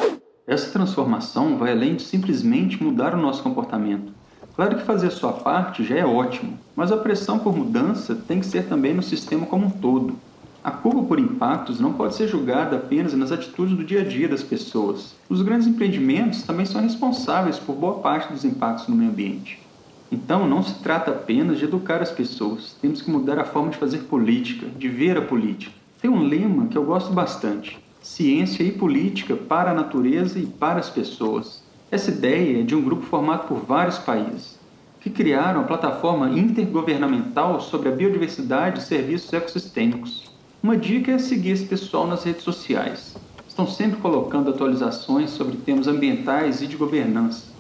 Essa transformação vai além de simplesmente mudar o nosso comportamento. Claro que fazer a sua parte já é ótimo, mas a pressão por mudança tem que ser também no sistema como um todo. A culpa por impactos não pode ser julgada apenas nas atitudes do dia a dia das pessoas. Os grandes empreendimentos também são responsáveis por boa parte dos impactos no meio ambiente. Então, não se trata apenas de educar as pessoas, temos que mudar a forma de fazer política, de ver a política. Tem um lema que eu gosto bastante: ciência e política para a natureza e para as pessoas. Essa ideia é de um grupo formado por vários países, que criaram a plataforma intergovernamental sobre a biodiversidade e serviços ecossistêmicos. Uma dica é seguir esse pessoal nas redes sociais. Estão sempre colocando atualizações sobre temas ambientais e de governança.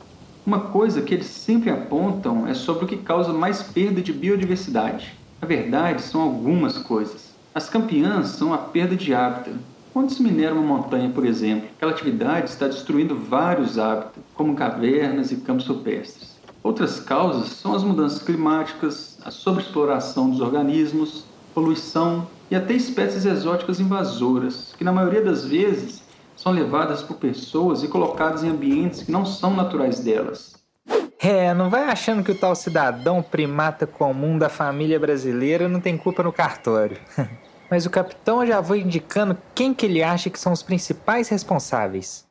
Uma coisa que eles sempre apontam é sobre o que causa mais perda de biodiversidade. Na verdade, são algumas coisas. As campeãs são a perda de hábitat. Quando se minera uma montanha, por exemplo, aquela atividade está destruindo vários hábitats, como cavernas e campos rupestres. Outras causas são as mudanças climáticas, a sobreexploração dos organismos, poluição e até espécies exóticas invasoras, que na maioria das vezes são levadas por pessoas e colocadas em ambientes que não são naturais delas. Não vai achando que o tal cidadão primata comum da família brasileira não tem culpa no cartório. Mas o capitão já foi indicando quem que ele acha que são os principais responsáveis.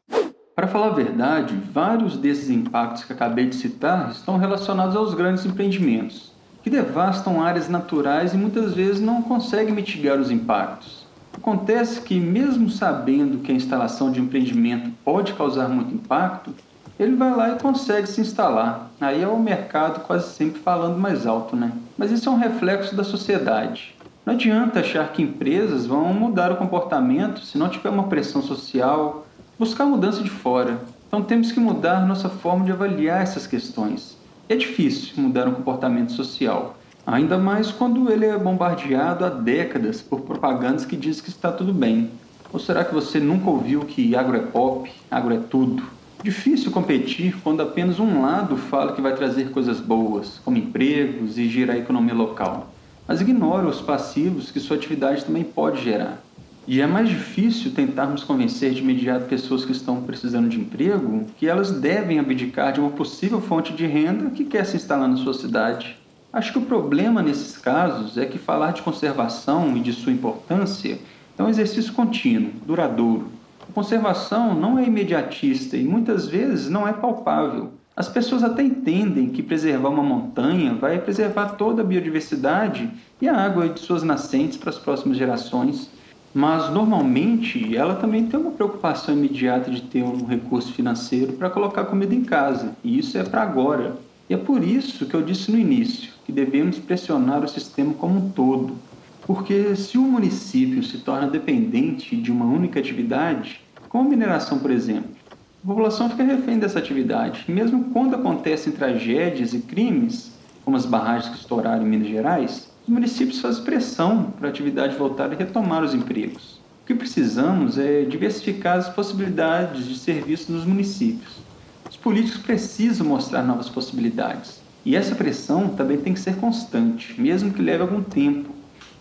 Para falar a verdade, vários desses impactos que acabei de citar estão relacionados aos grandes empreendimentos, que devastam áreas naturais e muitas vezes não conseguem mitigar os impactos. Acontece que, mesmo sabendo que a instalação de um empreendimento pode causar muito impacto, ele vai lá e consegue se instalar. Aí é o mercado quase sempre falando mais alto, né? Mas isso é um reflexo da sociedade. Não adianta achar que empresas vão mudar o comportamento se não tiver uma pressão social, buscar mudança de fora. Então temos que mudar nossa forma de avaliar essas questões. É difícil mudar um comportamento social, ainda mais quando ele é bombardeado há décadas por propagandas que dizem que está tudo bem. Ou será que você nunca ouviu que agro é pop, agro é tudo? Difícil competir quando apenas um lado fala que vai trazer coisas boas, como empregos e girar a economia local, mas ignora os passivos que sua atividade também pode gerar. E é mais difícil tentarmos convencer de imediato pessoas que estão precisando de emprego que elas devem abdicar de uma possível fonte de renda que quer se instalar na sua cidade. Acho que o problema nesses casos é que falar de conservação e de sua importância é um exercício contínuo, duradouro. A conservação não é imediatista e muitas vezes não é palpável. As pessoas até entendem que preservar uma montanha vai preservar toda a biodiversidade e a água de suas nascentes para as próximas gerações, mas normalmente ela também tem uma preocupação imediata de ter um recurso financeiro para colocar comida em casa, e isso é para agora. E é por isso que eu disse no início que devemos pressionar o sistema como um todo. Porque se o município se torna dependente de uma única atividade, como a mineração, por exemplo, a população fica refém dessa atividade. E mesmo quando acontecem tragédias e crimes, como as barragens que estouraram em Minas Gerais, os municípios fazem pressão para a atividade voltar e retomar os empregos. O que precisamos é diversificar as possibilidades de serviço nos municípios. Os políticos precisam mostrar novas possibilidades. E essa pressão também tem que ser constante, mesmo que leve algum tempo.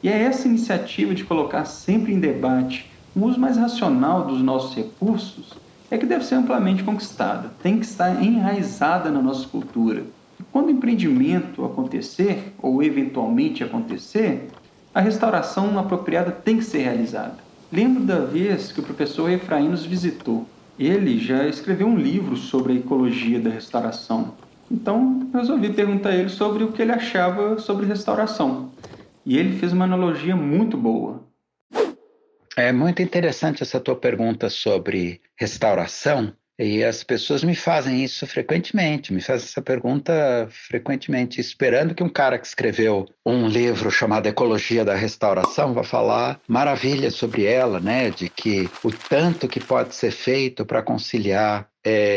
E é essa iniciativa de colocar sempre em debate um uso mais racional dos nossos recursos é que deve ser amplamente conquistada, tem que estar enraizada na nossa cultura. E quando o empreendimento acontecer, ou eventualmente acontecer, a restauração apropriada tem que ser realizada. Lembro da vez que o professor Efraim nos visitou. Ele já escreveu um livro sobre a ecologia da restauração. Então, resolvi perguntar a ele sobre o que ele achava sobre restauração. E ele fez uma analogia muito boa. É muito interessante essa tua pergunta sobre restauração, e as pessoas me fazem isso frequentemente, me fazem essa pergunta frequentemente, esperando que um cara que escreveu um livro chamado Ecologia da Restauração vá falar maravilhas sobre ela, né? De que o tanto que pode ser feito para conciliar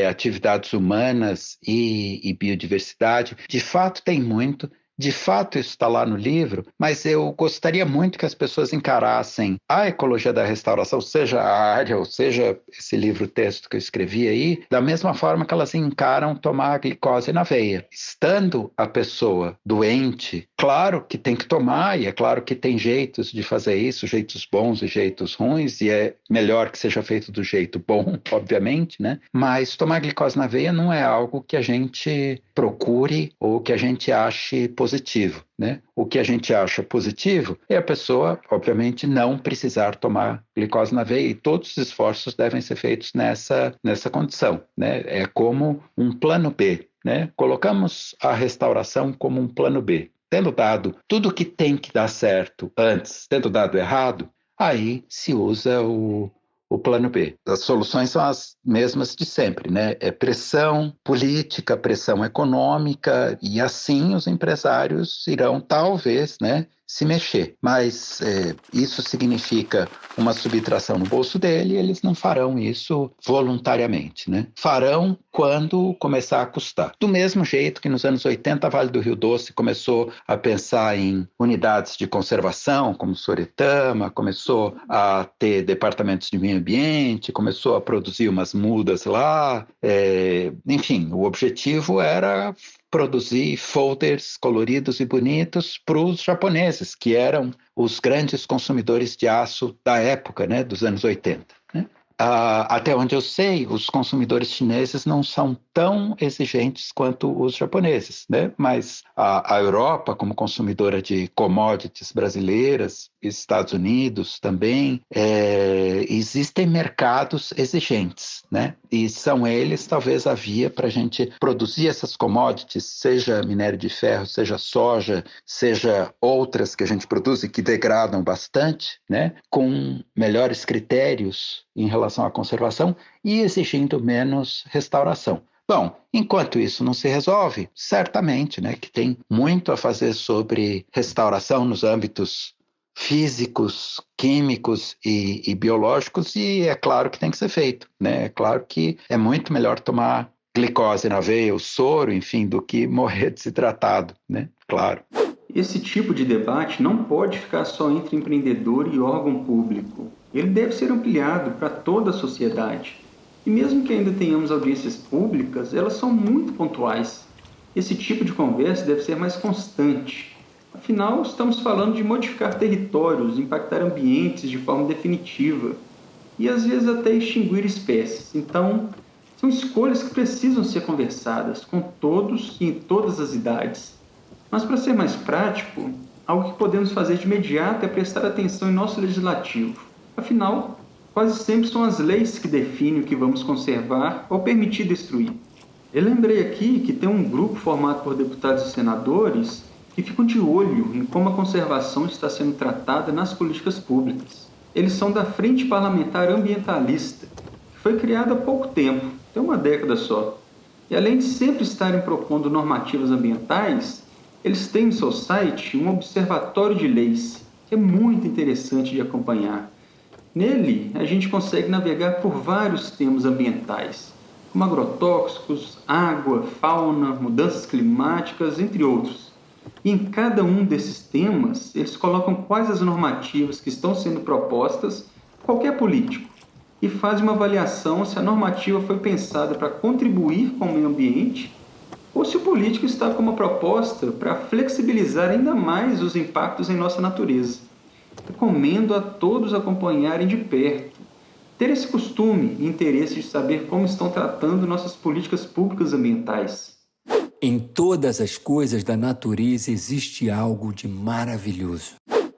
atividades humanas e biodiversidade. De fato, tem muito. De fato, isso está lá no livro, mas eu gostaria muito que as pessoas encarassem a ecologia da restauração, seja a área, ou seja esse livro-texto que eu escrevi aí, da mesma forma que elas encaram tomar a glicose na veia. Estando a pessoa doente, claro que tem que tomar, e é claro que tem jeitos de fazer isso, jeitos bons e jeitos ruins, e é melhor que seja feito do jeito bom, obviamente, né? Mas tomar glicose na veia não é algo que a gente procure ou que a gente ache positivo, né? O que a gente acha positivo é a pessoa, obviamente, não precisar tomar glicose na veia, e todos os esforços devem ser feitos nessa condição, né? É como um plano B, né? Colocamos a restauração como um plano B. Tendo dado tudo o que tem que dar certo antes, tendo dado errado, aí se usa o plano B. As soluções são as mesmas de sempre, né? É pressão política, pressão econômica, e assim os empresários irão, talvez, né, se mexer. Mas isso significa uma subtração no bolso dele, e eles não farão isso voluntariamente, né? Farão quando começar a custar. Do mesmo jeito que nos anos 80 a Vale do Rio Doce começou a pensar em unidades de conservação, como Soretama, começou a ter departamentos de meio ambiente, começou a produzir umas mudas lá. Enfim, o objetivo era produzir folders coloridos e bonitos para os japoneses, que eram os grandes consumidores de aço da época, né, dos anos 80. Né? Até onde eu sei, os consumidores chineses não são tão exigentes quanto os japoneses, né? Mas a Europa, como consumidora de commodities brasileiras, Estados Unidos também, existem mercados exigentes, né? E são eles, talvez, a via para a gente produzir essas commodities, seja minério de ferro, seja soja, seja outras que a gente produz e que degradam bastante, né? Com melhores critérios em relação à conservação e exigindo menos restauração. Bom, enquanto isso não se resolve, certamente, né, que tem muito a fazer sobre restauração nos âmbitos físicos, químicos e biológicos, e é claro que tem que ser feito, né? É claro que é muito melhor tomar glicose na veia, o soro, enfim, do que morrer desidratado, né? Claro. Esse tipo de debate não pode ficar só entre empreendedor e órgão público. Ele deve ser ampliado para toda a sociedade. E mesmo que ainda tenhamos audiências públicas, elas são muito pontuais. Esse tipo de conversa deve ser mais constante. Afinal, estamos falando de modificar territórios, impactar ambientes de forma definitiva e às vezes até extinguir espécies. Então, são escolhas que precisam ser conversadas com todos e em todas as idades. Mas para ser mais prático, algo que podemos fazer de imediato é prestar atenção em nosso legislativo. Afinal, quase sempre são as leis que definem o que vamos conservar ou permitir destruir. Eu lembrei aqui que tem um grupo formado por deputados e senadores que ficam de olho em como a conservação está sendo tratada nas políticas públicas. Eles são da Frente Parlamentar Ambientalista, que foi criada há pouco tempo, tem uma década só. E além de sempre estarem propondo normativas ambientais, eles têm no seu site um observatório de leis, que é muito interessante de acompanhar. Nele, a gente consegue navegar por vários temas ambientais, como agrotóxicos, água, fauna, mudanças climáticas, entre outros. E em cada um desses temas, eles colocam quais as normativas que estão sendo propostas por qualquer político e fazem uma avaliação se a normativa foi pensada para contribuir com o meio ambiente ou se o político está com uma proposta para flexibilizar ainda mais os impactos em nossa natureza. Recomendo a todos acompanharem de perto, ter esse costume e interesse de saber como estão tratando nossas políticas públicas ambientais. Em todas as coisas da natureza existe algo de maravilhoso.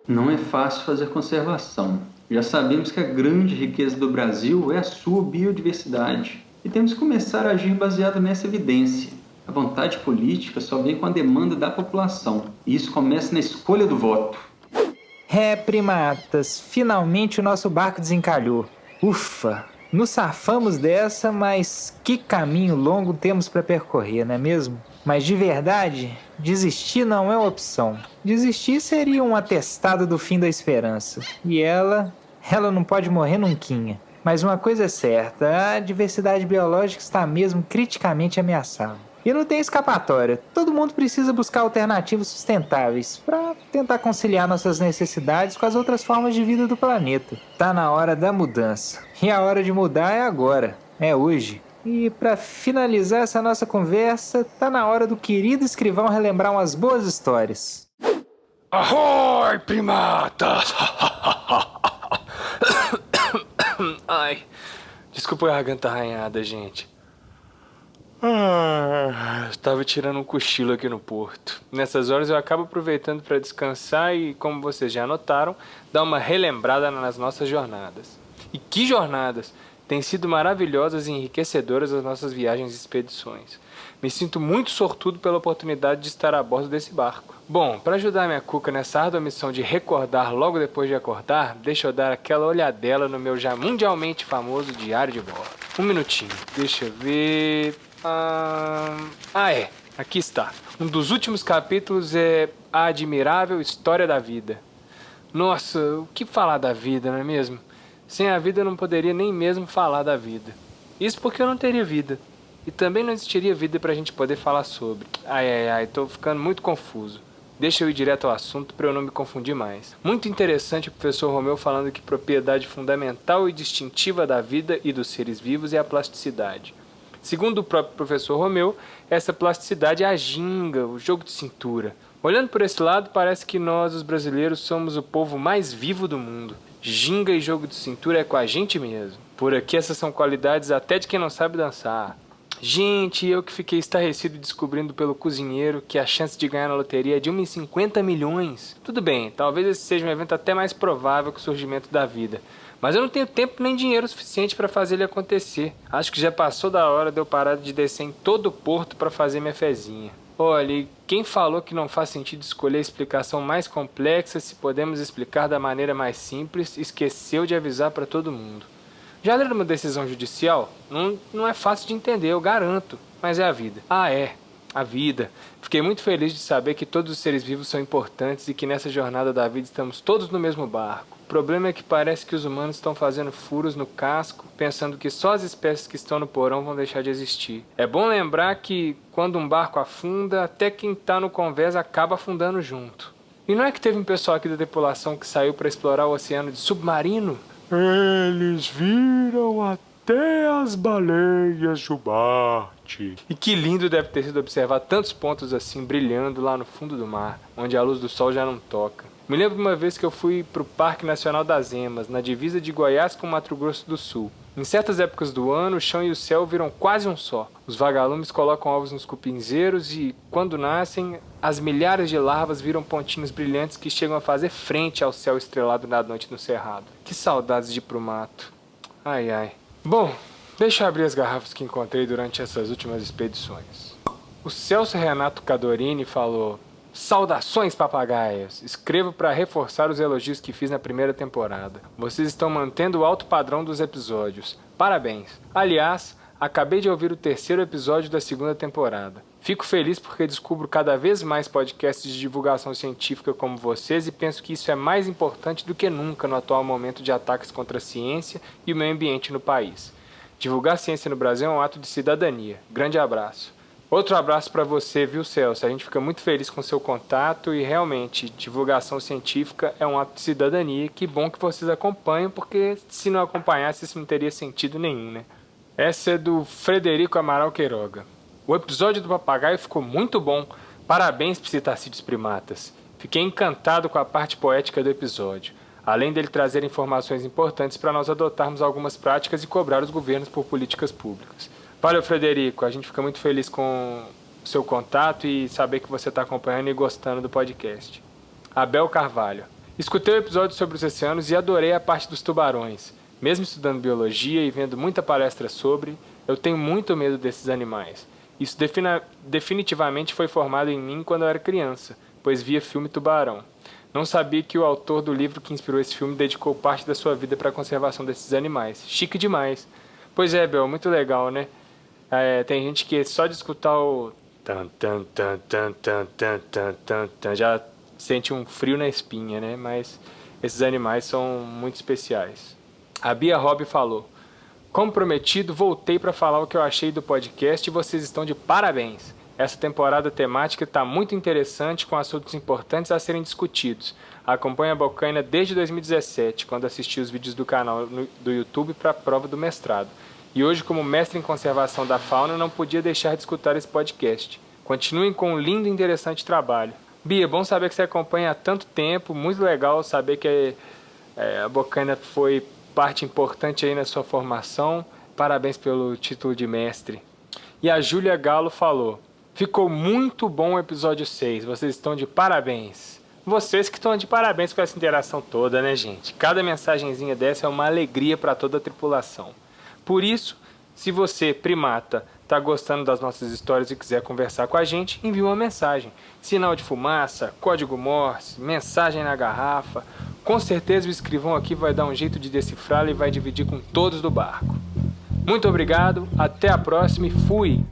Não é fácil fazer conservação. Já sabemos que a grande riqueza do Brasil é a sua biodiversidade e temos que começar a agir baseado nessa evidência. A vontade política só vem com a demanda da população e isso começa na escolha do voto. Primatas, finalmente o nosso barco desencalhou. Ufa! Nos safamos dessa, mas que caminho longo temos para percorrer, não é mesmo? Mas de verdade, desistir não é uma opção. Desistir seria um atestado do fim da esperança. E ela não pode morrer nunquinha. Mas uma coisa é certa, a diversidade biológica está mesmo criticamente ameaçada. E não tem escapatória. Todo mundo precisa buscar alternativas sustentáveis para tentar conciliar nossas necessidades com as outras formas de vida do planeta. Tá na hora da mudança. E a hora de mudar é agora. É hoje. E para finalizar essa nossa conversa, tá na hora do querido escrivão relembrar umas boas histórias. Ahoy, primatas! Ai, desculpa a garganta arranhada, gente. Estava tirando um cochilo aqui no porto. Nessas horas eu acabo aproveitando para descansar e, como vocês já notaram, dar uma relembrada nas nossas jornadas. E que jornadas! Têm sido maravilhosas e enriquecedoras as nossas viagens e expedições. Me sinto muito sortudo pela oportunidade de estar a bordo desse barco. Bom, para ajudar minha cuca nessa árdua missão de recordar logo depois de acordar, deixa eu dar aquela olhadela no meu já mundialmente famoso diário de bordo. Um minutinho, deixa eu ver... Aqui está. Um dos últimos capítulos é A Admirável História da Vida. Nossa, o que falar da vida, não é mesmo? Sem a vida eu não poderia nem mesmo falar da vida. Isso porque eu não teria vida. E também não existiria vida pra gente poder falar sobre. Tô ficando muito confuso. Deixa eu ir direto ao assunto para eu não me confundir mais. Muito interessante o professor Romeu falando que propriedade fundamental e distintiva da vida e dos seres vivos é a plasticidade. Segundo o próprio professor Romeu, essa plasticidade é a ginga, o jogo de cintura. Olhando por esse lado, parece que nós, os brasileiros, somos o povo mais vivo do mundo. Ginga e jogo de cintura é com a gente mesmo. Por aqui essas são qualidades até de quem não sabe dançar. Gente, eu que fiquei estarrecido descobrindo pelo cozinheiro que a chance de ganhar na loteria é de 1 em 50 milhões. Tudo bem, talvez esse seja um evento até mais provável que o surgimento da vida. Mas eu não tenho tempo nem dinheiro suficiente para fazer ele acontecer. Acho que já passou da hora de eu parar de descer em todo o porto para fazer minha fezinha. Olha, e quem falou que não faz sentido escolher a explicação mais complexa se podemos explicar da maneira mais simples, esqueceu de avisar para todo mundo. Já leram uma decisão judicial? Não é fácil de entender, eu garanto, mas é a vida. A vida. Fiquei muito feliz de saber que todos os seres vivos são importantes e que nessa jornada da vida estamos todos no mesmo barco. O problema é que parece que os humanos estão fazendo furos no casco, pensando que só as espécies que estão no porão vão deixar de existir. É bom lembrar que quando um barco afunda, até quem está no convés acaba afundando junto. E não é que teve um pessoal aqui da tripulação que saiu para explorar o oceano de submarino? Eles viram até as baleias jubarte. E que lindo deve ter sido observar tantos pontos assim brilhando lá no fundo do mar, onde a luz do sol já não toca. Me lembro de uma vez que eu fui para o Parque Nacional das Emas, na divisa de Goiás com Mato Grosso do Sul. Em certas épocas do ano, o chão e o céu viram quase um só. Os vagalumes colocam ovos nos cupinzeiros e, quando nascem, as milhares de larvas viram pontinhos brilhantes que chegam a fazer frente ao céu estrelado na noite no cerrado. Que saudades de ir pro mato. Bom, deixa eu abrir as garrafas que encontrei durante essas últimas expedições. O Celso Renato Cadorini falou: saudações, papagaios! Escrevo para reforçar os elogios que fiz na primeira temporada. Vocês estão mantendo o alto padrão dos episódios. Parabéns! Aliás, acabei de ouvir o 3º episódio da 2ª temporada. Fico feliz porque descubro cada vez mais podcasts de divulgação científica como vocês e penso que isso é mais importante do que nunca no atual momento de ataques contra a ciência e o meio ambiente no país. Divulgar ciência no Brasil é um ato de cidadania. Grande abraço. Outro abraço para você, viu, Celso? A gente fica muito feliz com o seu contato e realmente, divulgação científica é um ato de cidadania. Que bom que vocês acompanham, porque se não acompanhasse isso não teria sentido nenhum, né? Essa é do Frederico Amaral Queiroga. O episódio do papagaio ficou muito bom. Parabéns, Psitacídeos primatas. Fiquei encantado com a parte poética do episódio, além dele trazer informações importantes para nós adotarmos algumas práticas e cobrar os governos por políticas públicas. Valeu, Frederico. A gente fica muito feliz com o seu contato e saber que você está acompanhando e gostando do podcast. Abel Carvalho. Escutei o episódio sobre os oceanos e adorei a parte dos tubarões. Mesmo estudando biologia e vendo muita palestra sobre, eu tenho muito medo desses animais. Isso definitivamente foi formado em mim quando eu era criança, pois via filme Tubarão. Não sabia que o autor do livro que inspirou esse filme dedicou parte da sua vida para a conservação desses animais. Chique demais. Pois é, Bel, muito legal, né? Tem gente que só de escutar o tan tan tan tan tan tan tan tan tan já sente um frio na espinha, né? Mas esses animais são muito especiais. A Bia Robb falou: como prometido, voltei para falar o que eu achei do podcast e vocês estão de parabéns. Essa temporada temática está muito interessante, com assuntos importantes a serem discutidos. Acompanho a Bocaina desde 2017, quando assisti os vídeos do canal do YouTube para a prova do mestrado. E hoje, como mestre em conservação da fauna, não podia deixar de escutar esse podcast. Continuem com um lindo e interessante trabalho. Bia, bom saber que você acompanha há tanto tempo, muito legal saber que a Bocaina foi parte importante aí na sua formação. Parabéns pelo título de mestre. E a Júlia Galo falou: ficou muito bom o episódio 6, vocês estão de parabéns. Vocês que estão de parabéns com essa interação toda, né, gente? Cada mensagenzinha dessa é uma alegria para toda a tripulação. Por isso, se você, primata, está gostando das nossas histórias e quiser conversar com a gente, envie uma mensagem. Sinal de fumaça, código Morse, mensagem na garrafa. Com certeza o escrivão aqui vai dar um jeito de decifrá-la e vai dividir com todos do barco. Muito obrigado, até a próxima e fui!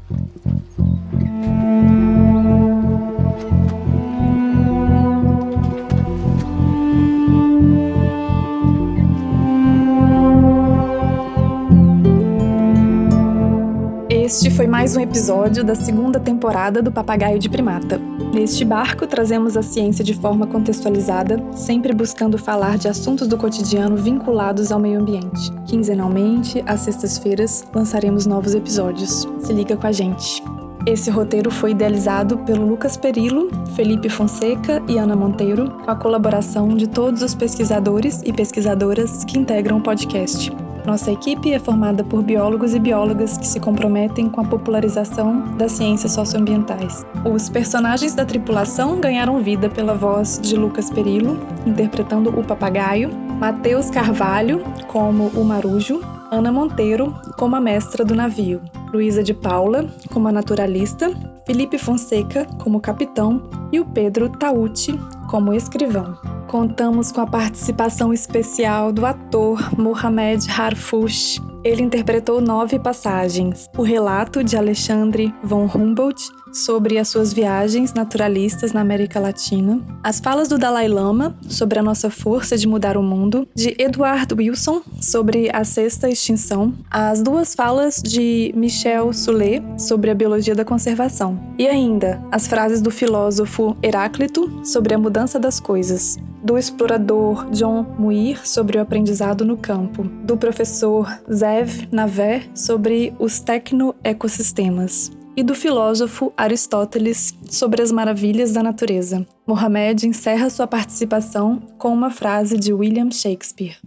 Este foi mais um episódio da segunda temporada do Papagaio de Primata. Neste barco, trazemos a ciência de forma contextualizada, sempre buscando falar de assuntos do cotidiano vinculados ao meio ambiente. Quinzenalmente, às sextas-feiras, lançaremos novos episódios. Se liga com a gente! Esse roteiro foi idealizado pelo Lucas Perillo, Felipe Fonseca e Ana Monteiro, com a colaboração de todos os pesquisadores e pesquisadoras que integram o podcast. Nossa equipe é formada por biólogos e biólogas que se comprometem com a popularização das ciências socioambientais. Os personagens da tripulação ganharam vida pela voz de Lucas Perillo, interpretando o papagaio, Matheus Carvalho, como o marujo, Ana Monteiro, como a mestra do navio, Luísa de Paula, como a naturalista, Felipe Fonseca, como capitão e o Pedro Tauti, como escrivão. Contamos com a participação especial do ator Mohamed Harfouch. Ele interpretou 9 passagens. O relato de Alexandre von Humboldt sobre as suas viagens naturalistas na América Latina. As falas do Dalai Lama sobre a nossa força de mudar o mundo. De Edward Wilson sobre a sexta extinção. As 2 falas de Michel Soulet sobre a biologia da conservação. E ainda as frases do filósofo Heráclito sobre a mudança das coisas. Do explorador John Muir sobre o aprendizado no campo. Do professor Zev Naver sobre os tecnoecossistemas. E do filósofo Aristóteles sobre as maravilhas da natureza. Mohamed encerra sua participação com uma frase de William Shakespeare.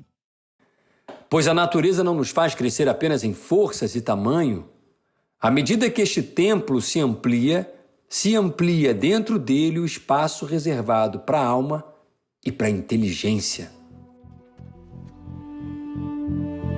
Pois a natureza não nos faz crescer apenas em forças e tamanho. À medida que este templo se amplia dentro dele o espaço reservado para a alma e para a inteligência.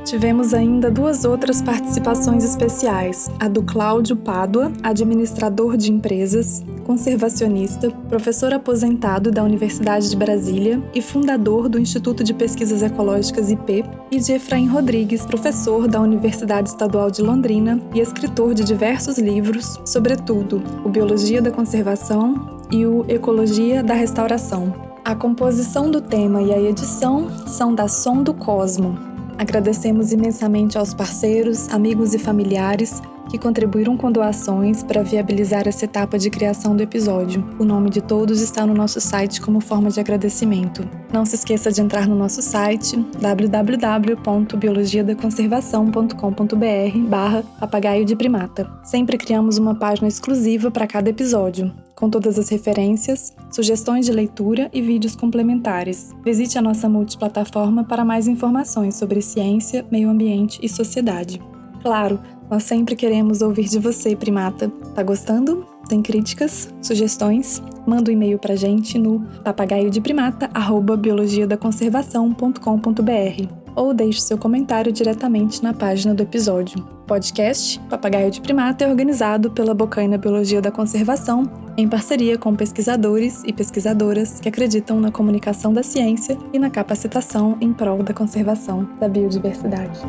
Tivemos ainda 2 outras participações especiais, a do Cláudio Pádua, administrador de empresas, conservacionista, professor aposentado da Universidade de Brasília e fundador do Instituto de Pesquisas Ecológicas IP, e de Efraim Rodrigues, professor da Universidade Estadual de Londrina e escritor de diversos livros, sobretudo o Biologia da Conservação e o Ecologia da Restauração. A composição do tema e a edição são da Som do Cosmo. Agradecemos imensamente aos parceiros, amigos e familiares que contribuíram com doações para viabilizar essa etapa de criação do episódio. O nome de todos está no nosso site como forma de agradecimento. Não se esqueça de entrar no nosso site www.biologiadaconservação.com.br/papagaio de primata. Sempre criamos uma página exclusiva para cada episódio, com todas as referências, sugestões de leitura e vídeos complementares. Visite a nossa multiplataforma para mais informações sobre ciência, meio ambiente e sociedade. Claro, nós sempre queremos ouvir de você, primata. Tá gostando? Tem críticas? Sugestões? Manda um e-mail pra gente no papagaiodeprimata@biologiadaconservação.com.br ou deixe seu comentário diretamente na página do episódio. O podcast Papagaio de Primata é organizado pela Bocaina Biologia da Conservação, em parceria com pesquisadores e pesquisadoras que acreditam na comunicação da ciência e na capacitação em prol da conservação da biodiversidade.